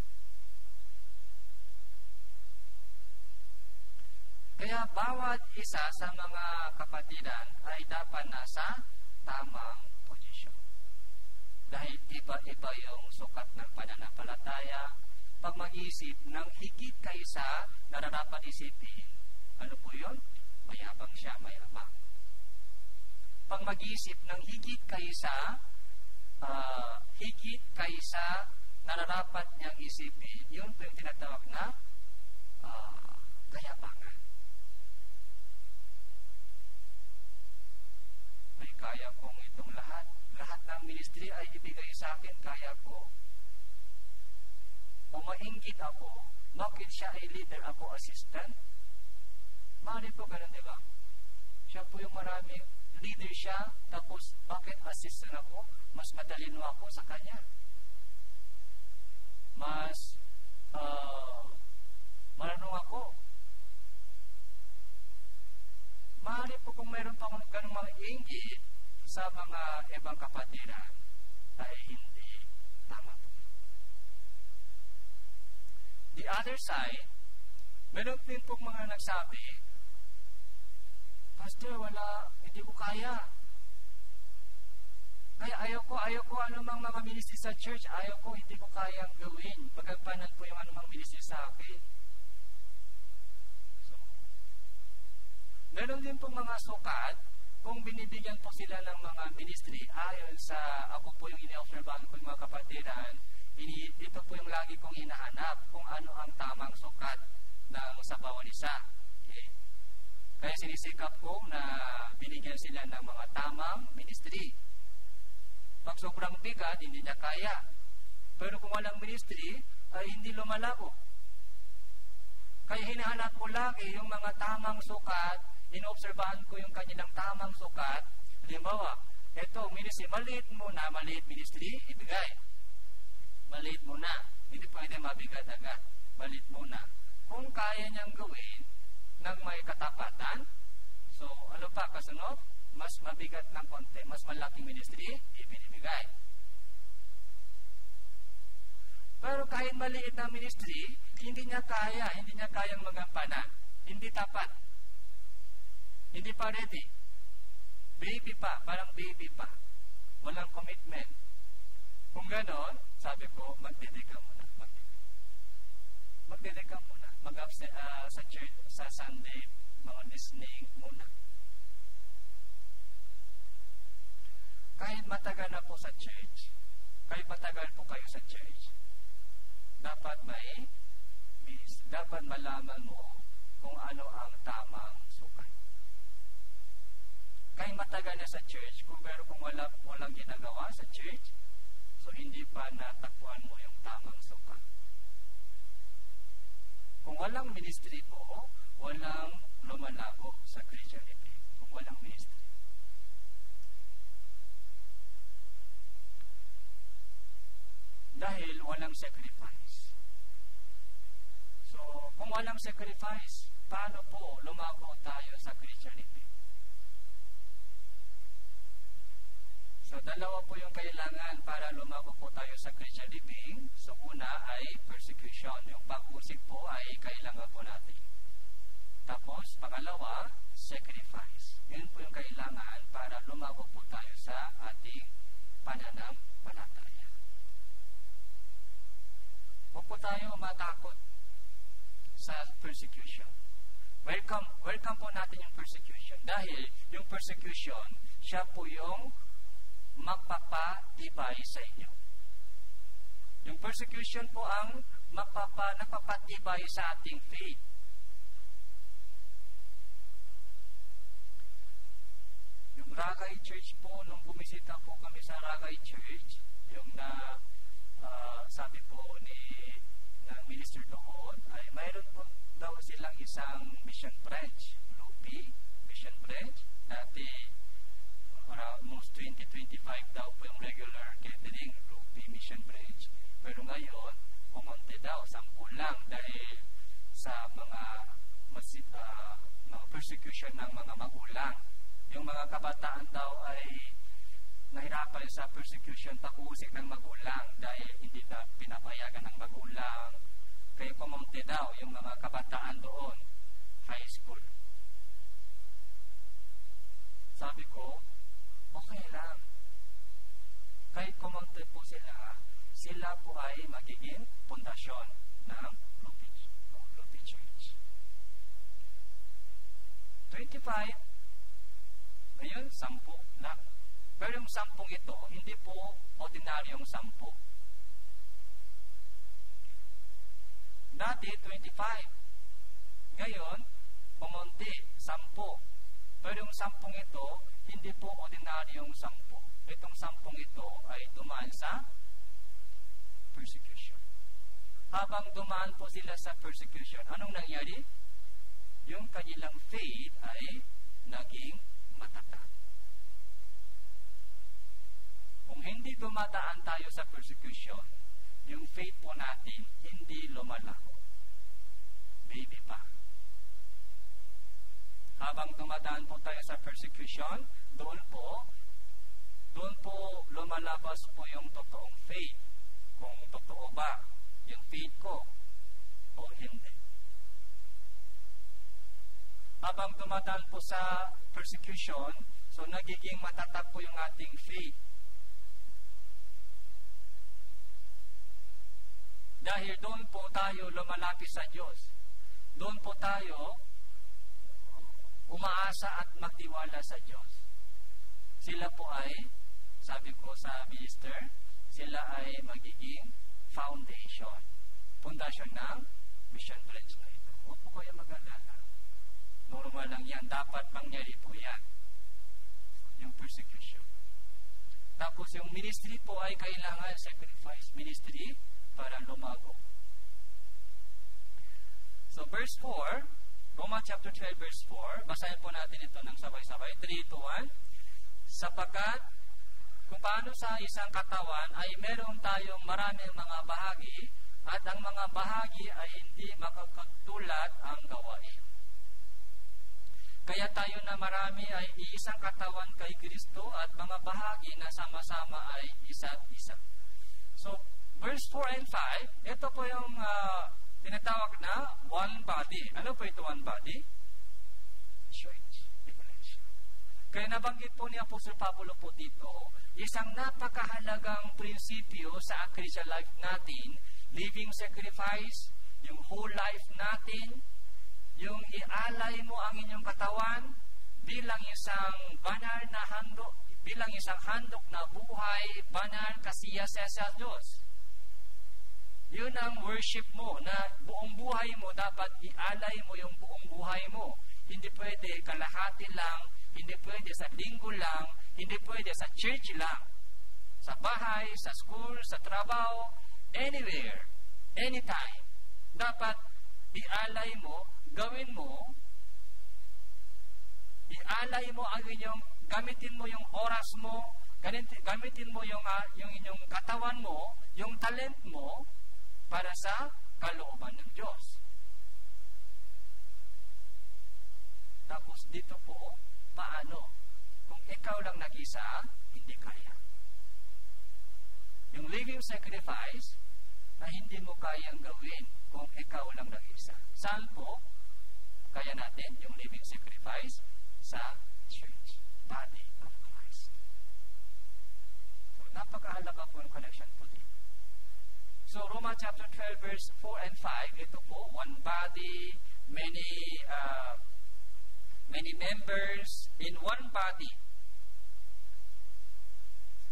Kaya bawat isa sa mga kapatiran ay dapat nasa tamang posisyon. Dahil iba-iba yung sukat ng pananampalataya, pag mag-isip ng higit kaysa nararapat isipin, ano po yun? Mayabang siya, mayabang. Pag mag-isip ng higit kaysa nararapat niyang isipin, yun po yung tinatawag na kayabangan. Ay, kaya kong itong lahat ng ministry ay ibigay sa akin, kaya ko. O mainggit ako, bakit siya ay leader, ako assistant? Mali po ganun, di ba? Siya po yung maraming leader siya, tapos bakit assistant ako? Mas matalino ako sa kanya. Mas marunong ako. Mali po kung mayroon pa akong ganung mga inggit sa mga ibang kapatiran, ay hindi tama po. The other side, meron din po mga nagsabi, Pastor, hindi ko kaya. Kaya ayaw ko anumang mga ministry sa church, hindi ko kayang gawin. Pagkagpanan po yung anumang ministry sa akin. So, meron din po mga sukat, kung binibigyan po sila ng mga ministry, ayon sa, ako po yung ina-obserbahan ko yung mga kapatiran, ito po yung lagi kong hinahanap, kung ano ang tamang sukat sa bawat isa. Okay? Kaya sinisikap ko na binigyan sila ng mga tamang ministry. Pag sobrang bigat, hindi niya kaya. Pero kung walang ministry, ay hindi lumalago. Kaya hinahanap ko lagi yung mga tamang sukat, inoobserbahan ko yung kanilang tamang sukat. Halimbawa, ito, ministry, maliit ministry, ibigay. Maliit muna. Hindi pwede mabigat agad. Maliit muna. Kung kaya niyang gawin ng may katapatan, so ano pa kasunod? Mas mabigat ng konti, mas malaking ministry, ibinibigay. Pero kahit maliit na ministry, hindi niya kayang magampanan. Hindi tapat. Hindi pa ready. Baby pa, parang baby pa. Walang commitment. Kung ganon, sabi ko, magdedeka muna. Magdedeka muna. Sa church, sa Sunday, mga listening muna. Kahit matagal na po sa church, kahit matagal po kayo sa church, dapat may dapat malaman mo kung ano ang tamang sukat. Kahit matagal na sa church, pero kung walang ginagawa sa church, so hindi pa natakbuhan mo yung tamang sukat. Kung walang ministry po, walang lumalabo sa Christianity. Kung walang ministry. Dahil walang sacrifice. So, kung walang sacrifice, paano po lumago tayo sa Christianity? So, dalawa po yung kailangan para lumago po tayo sa Christian living. So, una ay persecution. Yung pag-usig po ay kailangan po natin. Tapos, pangalawa, sacrifice. Yun po yung kailangan para lumago po tayo sa ating pananampalataya. Huwag po tayo matakot sa persecution. Welcome po natin yung persecution. Dahil yung persecution, siya po yung magpapatibay sa inyo. Yung persecution po ang nagpapatibay sa ating faith. Yung Ragay Church po, nung bumisita po kami sa Ragay Church, yung sabi po ng minister doon, ay mayroon po daw silang isang mission branch, Lupi Mission Branch. Dati, almost 20-25 daw po yung regular gathering, Lupi Mission Branch. Pero ngayon, pumunti daw, 10 lang dahil sa mga persecution ng mga magulang. Yung mga kabataan daw ay nahirapan sa persecution pag-uusig ng magulang dahil hindi na pinapayagan ng magulang. Kaya pumunti daw yung mga kabataan doon, high school. Sabi ko, okay lang. Kahit kumunti po sila po ay magiging pundasyon ng Lupi Church. 25, ngayon 10 lang. Pero yung 10 ito, hindi po ordinaryong 10. Dati, 25. Ngayon, pumunti, 10. Pero yung 10 ito, hindi po ordinaryong 10. Itong 10 ito ay dumaan sa persecution. Habang dumaan po sila sa persecution, anong nangyari? Yung kanilang faith ay naging matatag. Kung hindi dumadaan tayo sa persecution, yung faith po natin hindi lumalago. Baby pa. Habang dumadaan po tayo sa persecution, doon po lumalabas po yung totoong faith. Kung totoo ba yung faith ko o hindi. Habang dumadaan po sa persecution, so nagiging matatag po yung ating faith. Dahil doon po tayo lumalapit sa Diyos. Doon po tayo umaasa at magtiwala sa Diyos. Sila po ay, sabi ko sa minister, sila ay magiging foundation. Pundasyon ng mission branch na ito. Huwag po kayo mag-alala. Normal lang yan. Dapat mangyari po yan. Yung persecution. Tapos yung ministry po ay kailangan sacrifice. Ministry para lumago. So verse 4, Romans chapter 12 verse 4, basahin po natin ito ng sabay-sabay. 3-1. Sapagkat kung paano sa isang katawan ay meron tayong maraming mga bahagi at ang mga bahagi ay hindi makakatulad ang gawain. Kaya tayo na marami ay iisang katawan kay Kristo at mga bahagi na sama-sama ay isa't isa. So, verse 4 and 5, ito po yung tinatawag na one body. Ano po ito one body? Church. Kaya nabanggit po ni Apostle Pablo po dito, isang napakahalagang prinsipyo sa Christian life natin, living sacrifice, yung whole life natin, yung ialay mo ang inyong katawan bilang isang banal na handog, bilang isang handog na buhay, banal, kasiyas sa Diyos. Yun ang worship mo, na buong buhay mo, dapat ialay mo yung buong buhay mo. Hindi pwede kalahati lang, hindi pwede sa linggo lang, hindi pwede sa church lang. Sa bahay, sa school, sa trabaho, anywhere, anytime. Dapat ialay mo, gawin mo, ialay mo ang inyong, gamitin mo yung oras mo, gamitin mo yung inyong katawan mo, yung talent mo, para sa kalooban ng Diyos. Tapos dito po, paano? Kung ikaw lang nag-isa, hindi kaya. Yung living sacrifice, na hindi mo kayang gawin kung ikaw lang nag-isa. Saan po kaya natin yung living sacrifice? Sa church, body of Christ. So, napakahalaga po yung connection po dito. So, Romans chapter 12, verse 4 and 5, ito po, one body, many members in one body.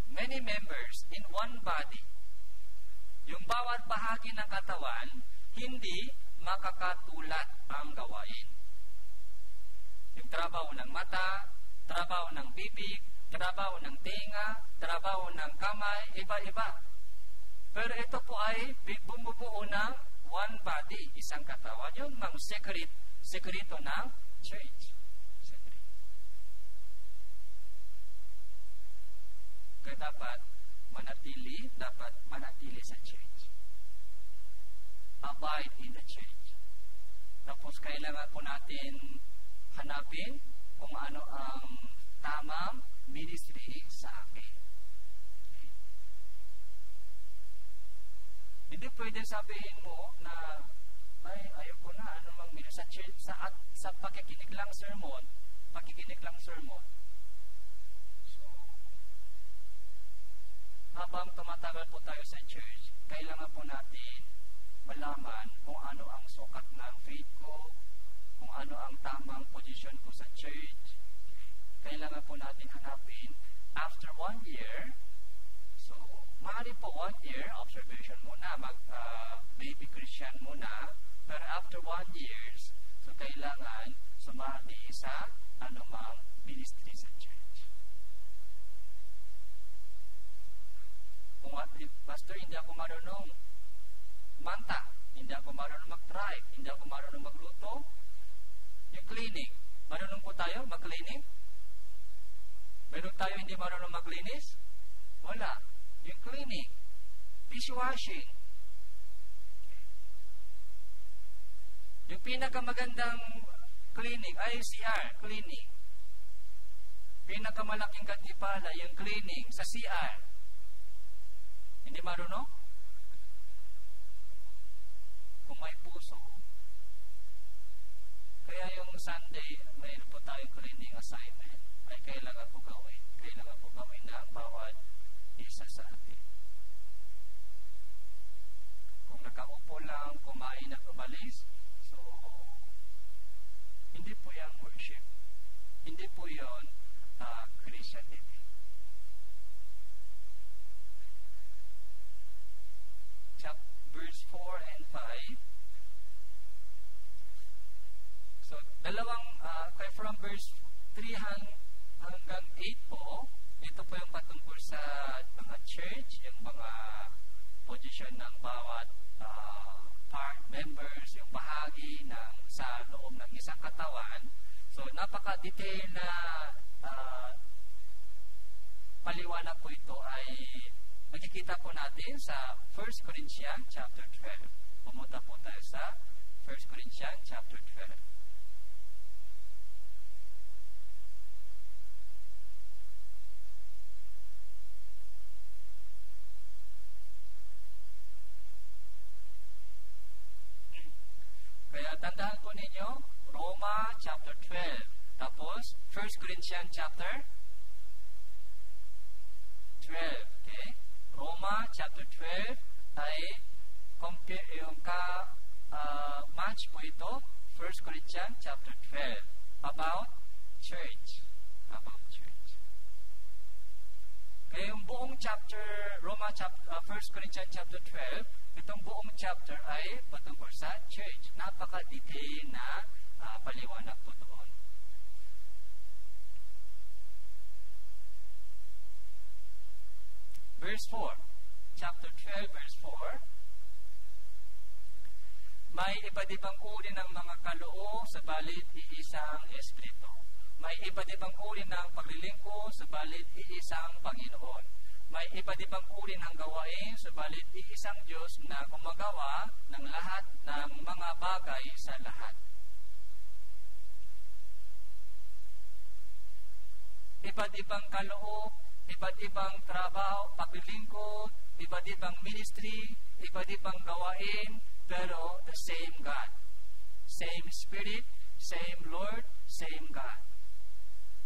Many members in one body. Yung bawat bahagi ng katawan, hindi makakatulad ang gawain. Yung trabaho ng mata, trabaho ng bibig, trabaho ng tenga, trabaho ng kamay, iba-iba. Pero ito po ay bumubuo ng one body, isang katawan. Yung mga sekreto ng church. Sekreto. Kaya dapat manatili sa church. Abide in the church. Tapos kailangan po natin hanapin kung ano ang tamang ministry sa akin. Okay. Hindi pwede sabihin mo na ayoko na ano mang ministry sa church sa pakikinig lang sermon. So, habang tumatagal po tayo sa church, kailangan po natin malaman kung ano ang sukat ng faith ko, kung ano ang tamang position ko sa church. Kailangan po natin hanapin after 1 year. So, maaari po 1 year, observation muna, baby Christian muna, pero after 1 years, so kailangan sumali sa anumang ministry sa church. Kung pastor, hindi ako marunong manta, hindi ako marunong mag-drive, hindi ako marunong magluto, yung cleaning, marunong po tayo mag-cleaning? Meron tayo hindi marunong maglinis? Wala. Yung cleaning, dishwashing. Yung pinakamagandang cleaning ay CR, cleaning. Pinakamalaking kantipala, yung cleaning sa CR. Hindi marunong? Kung may puso. Kaya yung Sunday, mayroon po tayong cleaning assignment. Ay kailangan po gawin. Kailangan po gawin na ang bawat isa sa atin. Kung nakaupo lang, kumain at umalis, so, hindi po yung worship. Hindi po yun Christianity. Verse 4 and 5. So, from verse 3 hanggang 8 po, ito po yung patungkol sa mga church, yung mga position ng bawat part members, yung bahagi sa loob ng isang katawan. So, napaka-detail na paliwanag po ito ay makikita po natin sa 1 Corinthians chapter 12. Pumunta po tayo sa 1 Corinthians chapter 12. Kaya tandaan po ninyo, Roma chapter 12. Tapos, 1 Corinthians chapter 12. Okay? Roma chapter 12 ay yung match po ito, 1 Corinthians chapter 12 about church. Kaya yung buong chapter, 1 Corinthians chapter 12, itong buong chapter ay patungkol sa church. Napaka-detail na paliwanag po doon. Verse 4, chapter 12, verse 4, may iba't ibang uri ng mga kaloob, sabalit iisang Espiritu. May iba't ibang uri ng paglilingkod, sabalit iisang Panginoon. May iba't ibang uri ng gawain, sabalit iisang Diyos na gumagawa ng lahat ng mga bagay sa lahat. Iba't ibang kaloob, iba't ibang trabaho, paglilingkod, iba't ibang ministry, iba't ibang gawain, pero the same God. Same Spirit, same Lord, same God.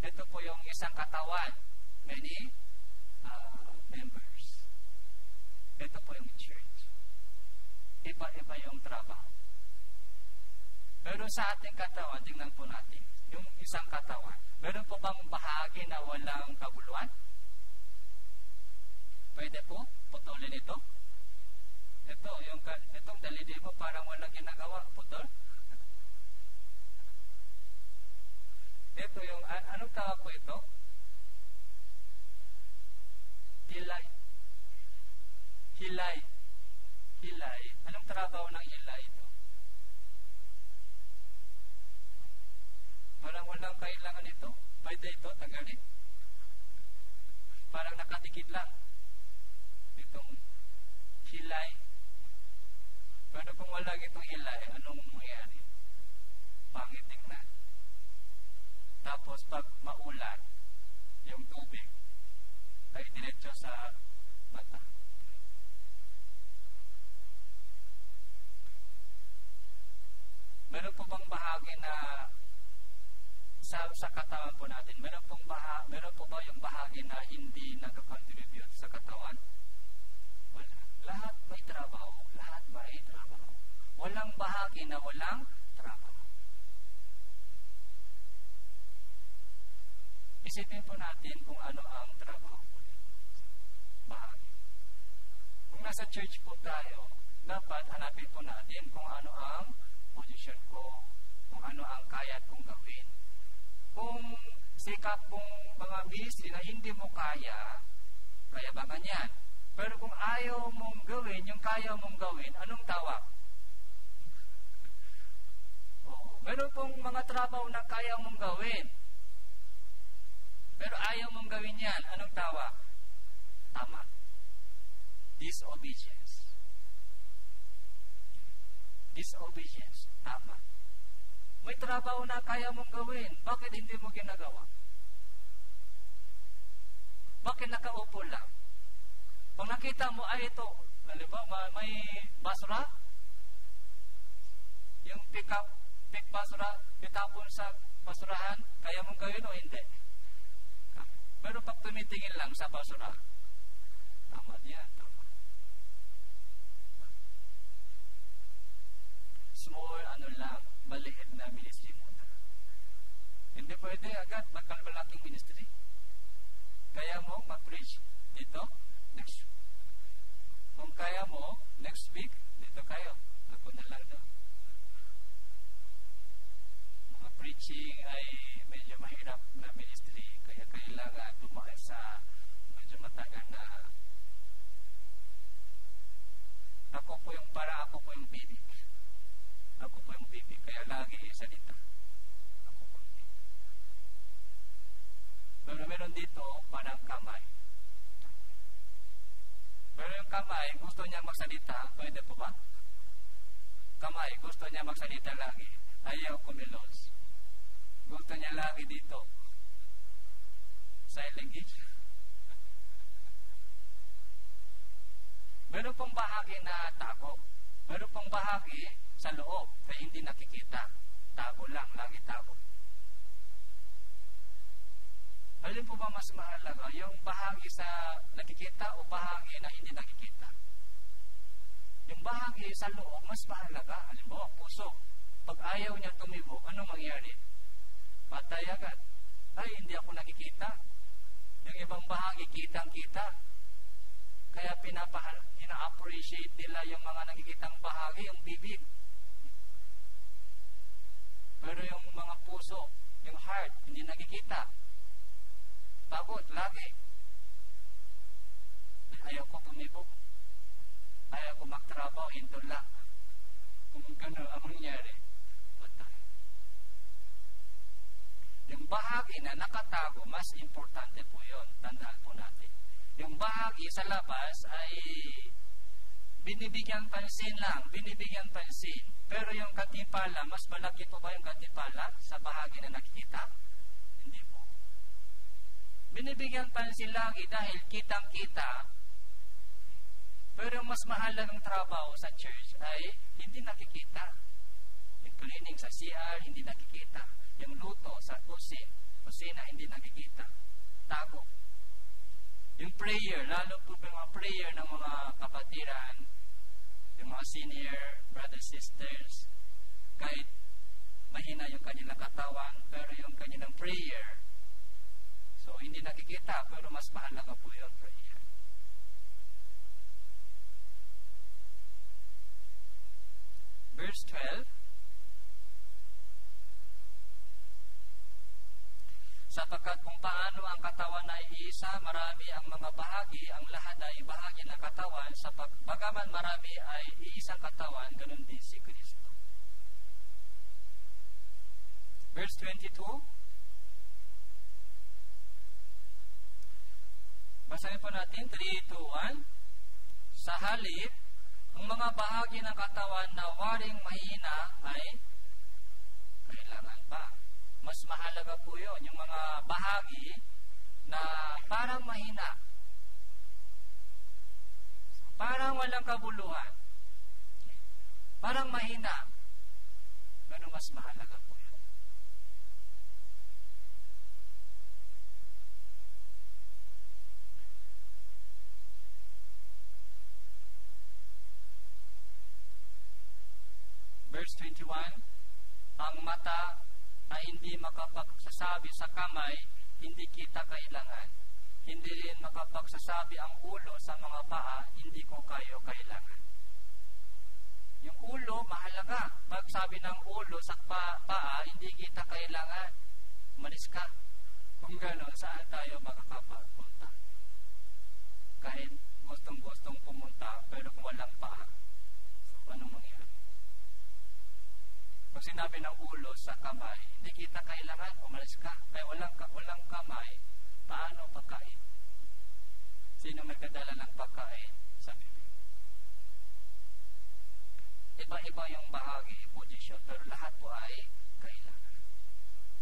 Ito po yung isang katawan. Many members. Ito po yung church. Iba-iba yung trabaho. Pero sa ating katawan, tingnan po natin, yung isang katawan, meron po bang bahagi na walang kabuluhan? Pwede po putulin ito? Itong daliri mo parang walang ginagawa, putol? Ito yung, anong tawag po ito? Hilay. Anong trabaho ng hilay ito? Parang walang kailangan ito. Pwede ito, tagalin. Parang nakatikit lang. Itong hilay. Pero kung wala itong hilay, anong mangyayari? Pangit tingnan. Tapos pag maulan, yung tubig ay diretso sa mata. Meron po bang bahagi na sa katawan po natin, meron po ba yung bahagi na hindi nag-contribute sa katawan? Wala. Lahat may trabaho. Walang bahagi na walang trabaho. Isipin po natin kung ano ang trabaho po. Bahagi. Kung nasa church po tayo, dapat hanapin po natin kung ano ang posisyon ko, kung ano ang kaya kong gawin. Kung sikap kong mga ministry na hindi mo kaya ba ganyan? Pero kung ayaw mong gawin, yung kaya mong gawin, anong tawag? Meron pong mga trabaho na kaya mong gawin. Pero ayaw mong gawin yan. Anong tawag? Tama. Disobedience. Tama. May trabaho na kaya mong gawin. Bakit hindi mo ginagawa? Bakit nakaupo lang? Kung nakita mo, ito, halimbawa, may basura, yung pick basura, itapon sa basurahan, kaya mong gawin o hindi? Pero pag tumitingin lang sa basura, tama diyan, tama. Small, maliit na ministry muna. Hindi pwede agad, malaking ministry. Kaya mo mag-preach dito, next. Kung kaya mo, next week, dito kayo. Ako na lang doon. Preaching ay medyo mahirap na ministry, kaya kailangan dumaan sa medyo matagal na ako po yung baby, kaya lagi salita. Ako po yung baby. Pero meron dito parang kamay. Pero yung kamay, gusto niya magsalita, pwede po ba? Kamay, gusto niya magsalita lagi, ayaw kumilos. Gusto niya lagi dito. Silent gauge. Meron pong bahagi na tago. Meron pong bahagi sa loob na hindi nakikita. Tago lang, lagi tago. Alin po ba mas mahalaga? Yung bahagi sa nakikita o bahagi na hindi nakikita? Yung bahagi sa loob mas mahalaga. Halimbawa, puso. Pag ayaw niya tumibok, anong mangyari? Patay agad. Ay, hindi ako nakikita. Yung ibang bahagi, kitang-kita. Kaya pina-appreciate nila yung mga nakikitang bahagi, yung bibig. Pero yung mga puso, yung heart, hindi nakikita. Takot, lagi. Ayaw ko pumibok. Ayaw ko magtrabaho, hintula. Kung gano'n ang mangyari, patay. Yung bahagi na nakatago, mas importante po yun. Tandaan po natin. Yung bahagi sa labas ay binibigyan pansin lang, binibigyan pansin. Pero yung katimpala, mas malaki po ba yung katimpala sa bahagi na nakikita? Hindi po. Binibigyan pansin lagi dahil kitang-kita. Pero yung mas mahalagang trabaho sa church ay hindi nakikita. Yung cleaning sa CR, hindi nakikita. Yung luto sa kusina, hindi nakikita. Tago. Yung prayer, lalo po yung mga prayer ng mga kapatiran, yung mga senior brothers, sisters, kahit mahina yung kanilang katawan, pero yung kanilang prayer, so hindi nakikita, pero mas mahalaga po yung prayer. Verse 12, sapagkat kung paano ang katawan ay isa, marami ang mga bahagi, ang lahat ay bahagi ng katawan, bagaman marami ay iisang katawan, ganun din si Kristo. Verse 22, basahin po natin, 3, 2, 1. Sa halip, ang mga bahagi ng katawan na waring mahina ay kailangan pa. Mas mahalaga po yun, yung mga bahagi na parang mahina. Parang walang kabuluhan. Parang mahina. Pero mas mahalaga po yun. Verse 21, ang mata ay hindi makapagsasabi sa kamay, hindi kita kailangan. Hindi rin makapagsasabi ang ulo sa mga paa, hindi ko kayo kailangan. Yung ulo, mahalaga. Pag sabi ng ulo sa paa, hindi kita kailangan. Umalis ka. Kung gano'n, saan tayo makakapagpunta? Kahit gustong-gustong pumunta, pero kung walang paa, so anong mangyari? Pag sinabi ng ulo sa kamay, hindi kita kailangan, umalis ka. Kaya walang kamay, paano pagkain? Sino nagdadala ng pagkain sa bibig? Iba-iba yung bahagi, posisyon, pero lahat po ay kailangan.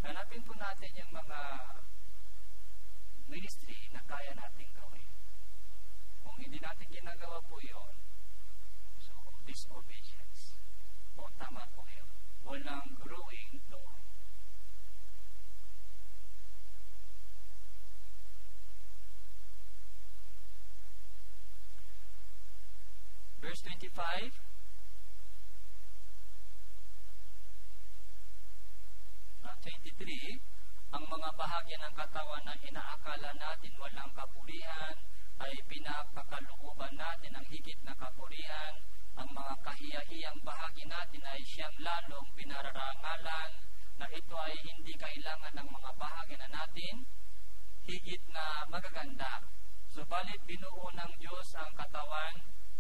Hanapin po natin yung mga ministry na kaya natin gawin. Kung hindi natin ginagawa po yun, so disobedience. O tama po yun. Walang growing doon. Verse 25, ang mga bahagi ng katawan na inaakala natin walang kapurihan ay pinapakaluuban natin ang higit na kapurihan. Ang mga kahiyahiyang bahagi natin ay siyang lalong pinararangalan na ito ay hindi kailangan ng mga bahagi na natin higit na magaganda. Subalit binuo ng Diyos ang katawan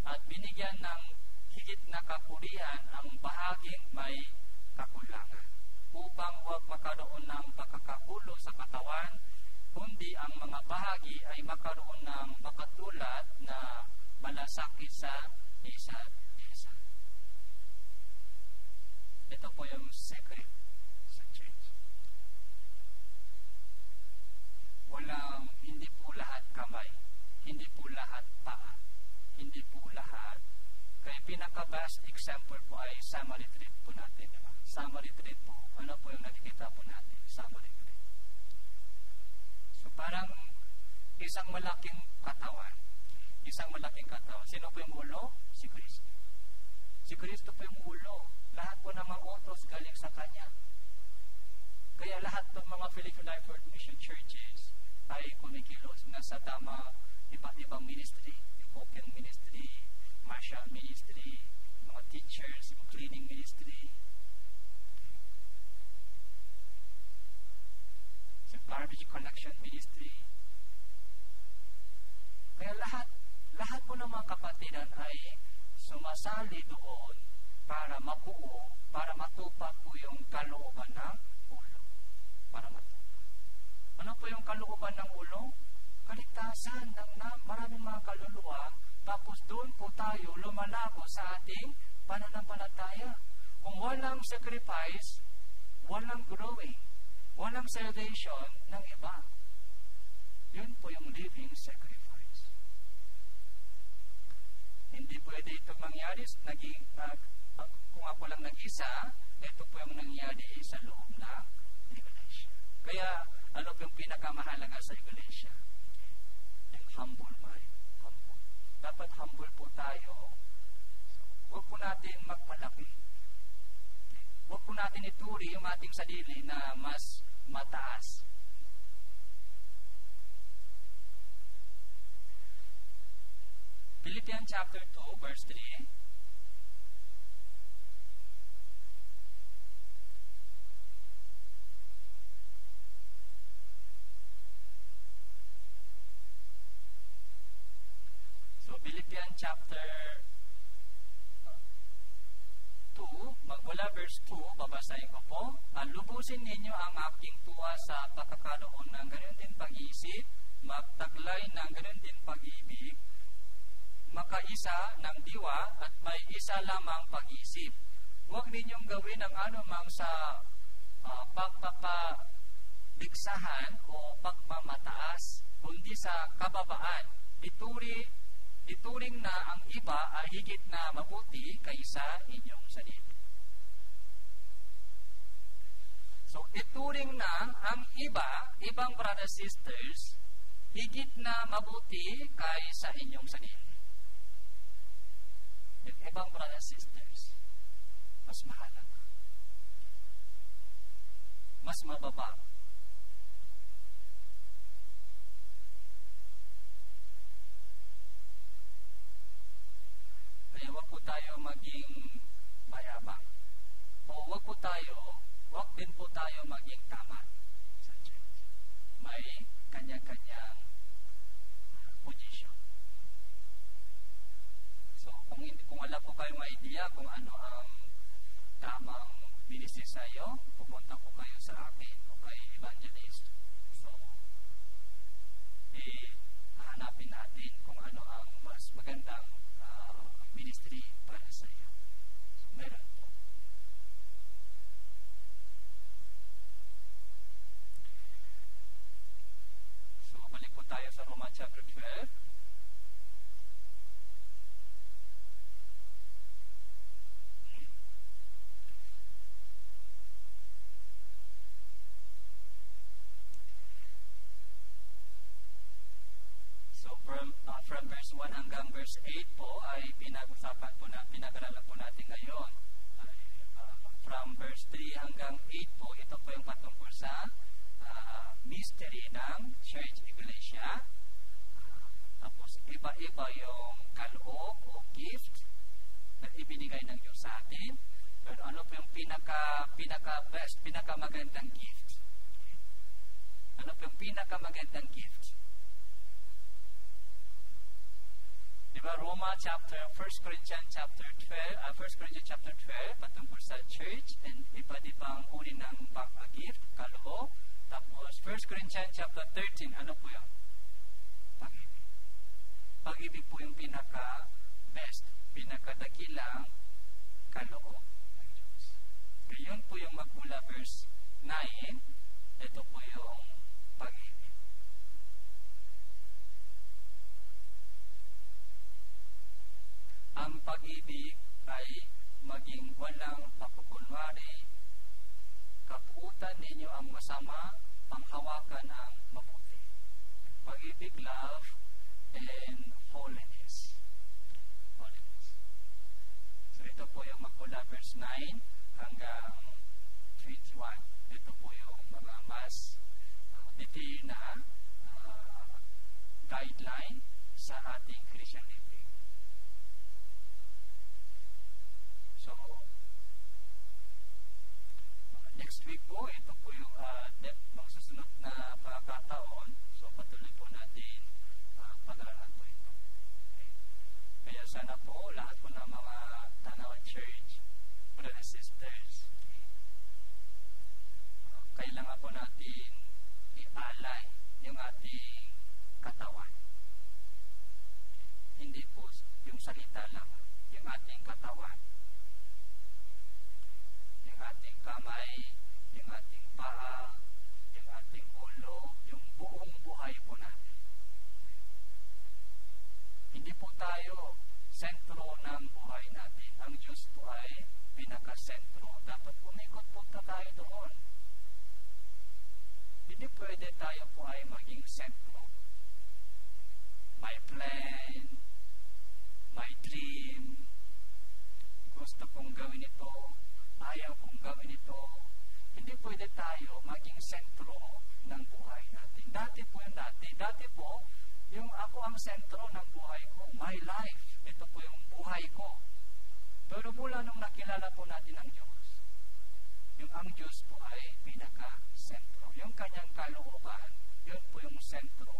at binigyan ng higit na kapurihan ang bahaging may kakulangan upang huwag makaroon ng pagkakagulo sa katawan, kundi ang mga bahagi ay makaroon ng makatulad na malasakit sa isa't isa. Ito po yung secret sa church. Hindi po lahat kamay, hindi po lahat paa, hindi po lahat. Kaya pinaka-best example po ay summer retreat po natin. Diba? Summer retreat po. Ano po yung nakikita po natin? Summer retreat. So parang isang malaking katawan. Isang malaking katawan. Sino po yung ulo? Si Kristo. Si Kristo po yung ulo. Lahat po ng mga utos galing sa Kanya. Kaya lahat ng mga Philippine Life World Mission Churches, ay kumikilos na sa tamang iba't ibang ministry, yung cooking ministry, martial ministry, mga teachers, yung cleaning ministry, sa garbage collection ministry. Kaya lahat po ng mga kapatiran ay sumasali doon para mabuo, para matupad po yung kalooban ng ulo. Para matupad. Ano po yung kalooban ng ulo? Kaligtasan ng maraming mga kaluluwa, tapos doon po tayo lumalago sa ating pananampalataya. Kung walang sacrifice, walang growing, walang salvation ng iba. Yun po yung living sacrifice. Hindi pwede itong mangyari, kung ako lang nag-isa, ito po yung nangyari sa loob ng iglesia. Kaya, ano po yung pinakamahalaga sa iglesia? Yung humble mind. Humble. Dapat humble po tayo. Huwag po natin magpalaki. Huwag po natin ituri yung ating sarili na mas mataas. Philippians chapter 2, verse 3. Philippians chapter 2, magmula verse 2, babasahin ko po. Lubusin ninyo ang aking tuwa sa pagkakaroon ng ganun din pag-iisip, magtaglay ng ganun din pag-ibig, makaisa ng diwa at may isa lamang pag-iisip. Huwag ninyong gawin ang anumang sa pagpapaligsahan o pagmamataas, kundi sa kababaan. Ituring na ang iba ay higit na mabuti kaysa inyong sarili. So, ituring na ang ibang brothers sisters, higit na mabuti kaysa inyong sarili. Yung ibang brothers sisters, mas mahalaga. Mas mababa. Kaya wag po tayo maging mayabang. O wag din po tayo maging tama sa church. May kanya-kanyang position. So, kung wala po kayong idea kung ano ang tamang ministry sa iyo, pupunta po kayo sa akin o kay evangelist. So, hanapin natin kung ano ang mas magandang ministry para sa iyo. So, meron po. So, balik po tayo sa Romans chapter 12. From verse 1 hanggang verse 8 po ay pinag-usapan po pinag-aralan po natin ngayon. From verse 3 hanggang 8 po, ito po yung patungkol sa mystery ng Church Iglesia. Tapos iba-iba yung kaloob o gift na ibinigay ng Diyos sa atin. Pero ano po yung pinaka-best, pinaka-magandang gift? Ano po yung pinaka-magandang gift? Diba, First Corinthians chapter 12, patungkol sa church, and iba't ibang uri ng gift, kaloob. Tapos, 1 Corinthians chapter 13, ano po yun? Pag-ibig. Pag-ibig po yung pinaka-best, pinaka-dakilang kaloob ng Diyos. Kaya yun po yung magmula verse 9, ito po yung pag-ibig. Ang pag-ibig ay maging walang pakukunwari, kapuutan ninyo ang masama, panghawakan ang mabuti. Pag-ibig, love, and holiness. So ito po yung magmula verse 9 hanggang 21. Ito po yung mga mas detail na guideline sa ating Christian living. So, next week po, ito po yung mga susunod na pagkakataon. So, patuloy po natin pag-aralan po ito. Okay. Kaya sana po, lahat po ng mga Tanawan Church, brothers and sisters, kailangan po natin i-alay yung ating katawan. Hindi po yung salita lang, yung ating katawan, yung ating kamay, yung ating paa, yung ating ulo, yung buong buhay po natin. Hindi po tayo sentro ng buhay natin. Ang Diyos po ay pinaka-sentro. Dapat umikot po tayo doon. Hindi pwede tayo po ay maging sentro. My plan, my dream, gusto kong gawin ito, ayaw kong gawin ito. Hindi pwede tayo maging sentro ng buhay natin. Dati po yung dati. Dati po, yung ako ang sentro ng buhay ko. My life. Ito po yung buhay ko. Pero mula nung nakilala po natin ang Diyos, yung ang Diyos po ay pinaka-sentro. Yung kanyang kalooban, yun po yung sentro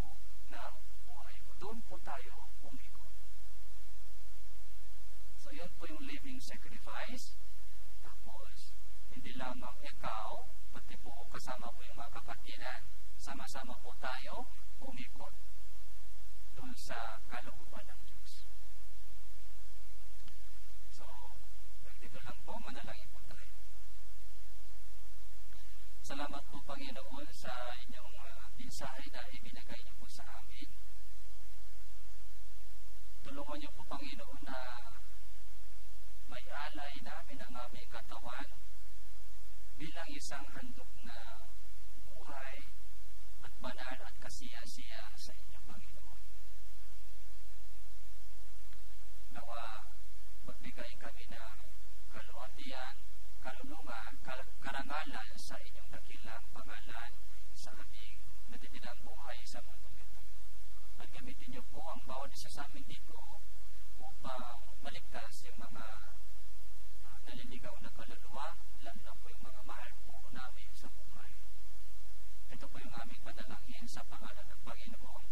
ng buhay ko. Doon po tayo umikot. So yun po yung living sacrifice. Tapos, hindi lamang ikaw, pati po kasama po yung mga kapatiran. Sama-sama po tayo umikot doon sa kalooban ng Diyos. So, dito lang po, manalangin po tayo. Salamat po, Panginoon, sa inyong mensahe na ibinigay niyo po sa amin. Tulungan niyo po, Panginoon, na may alay namin ang aming katawan bilang isang handog na buhay at banal at kasiya-siya sa inyo, Panginoon. Nawa, magbigay kami ng kaluwatian, kalulungan, karangalan sa inyong dakilang pangalan sa aming natitirang buhay sa mundo ito. At gamitin niyo po ang bawat isa sa amin dito upang maligtas yung mga naliligaw na kaluluwa, lalo na po yung mga mahal po namin sa buhay. Ito po yung aming padalangin sa pangalan ng Panginoon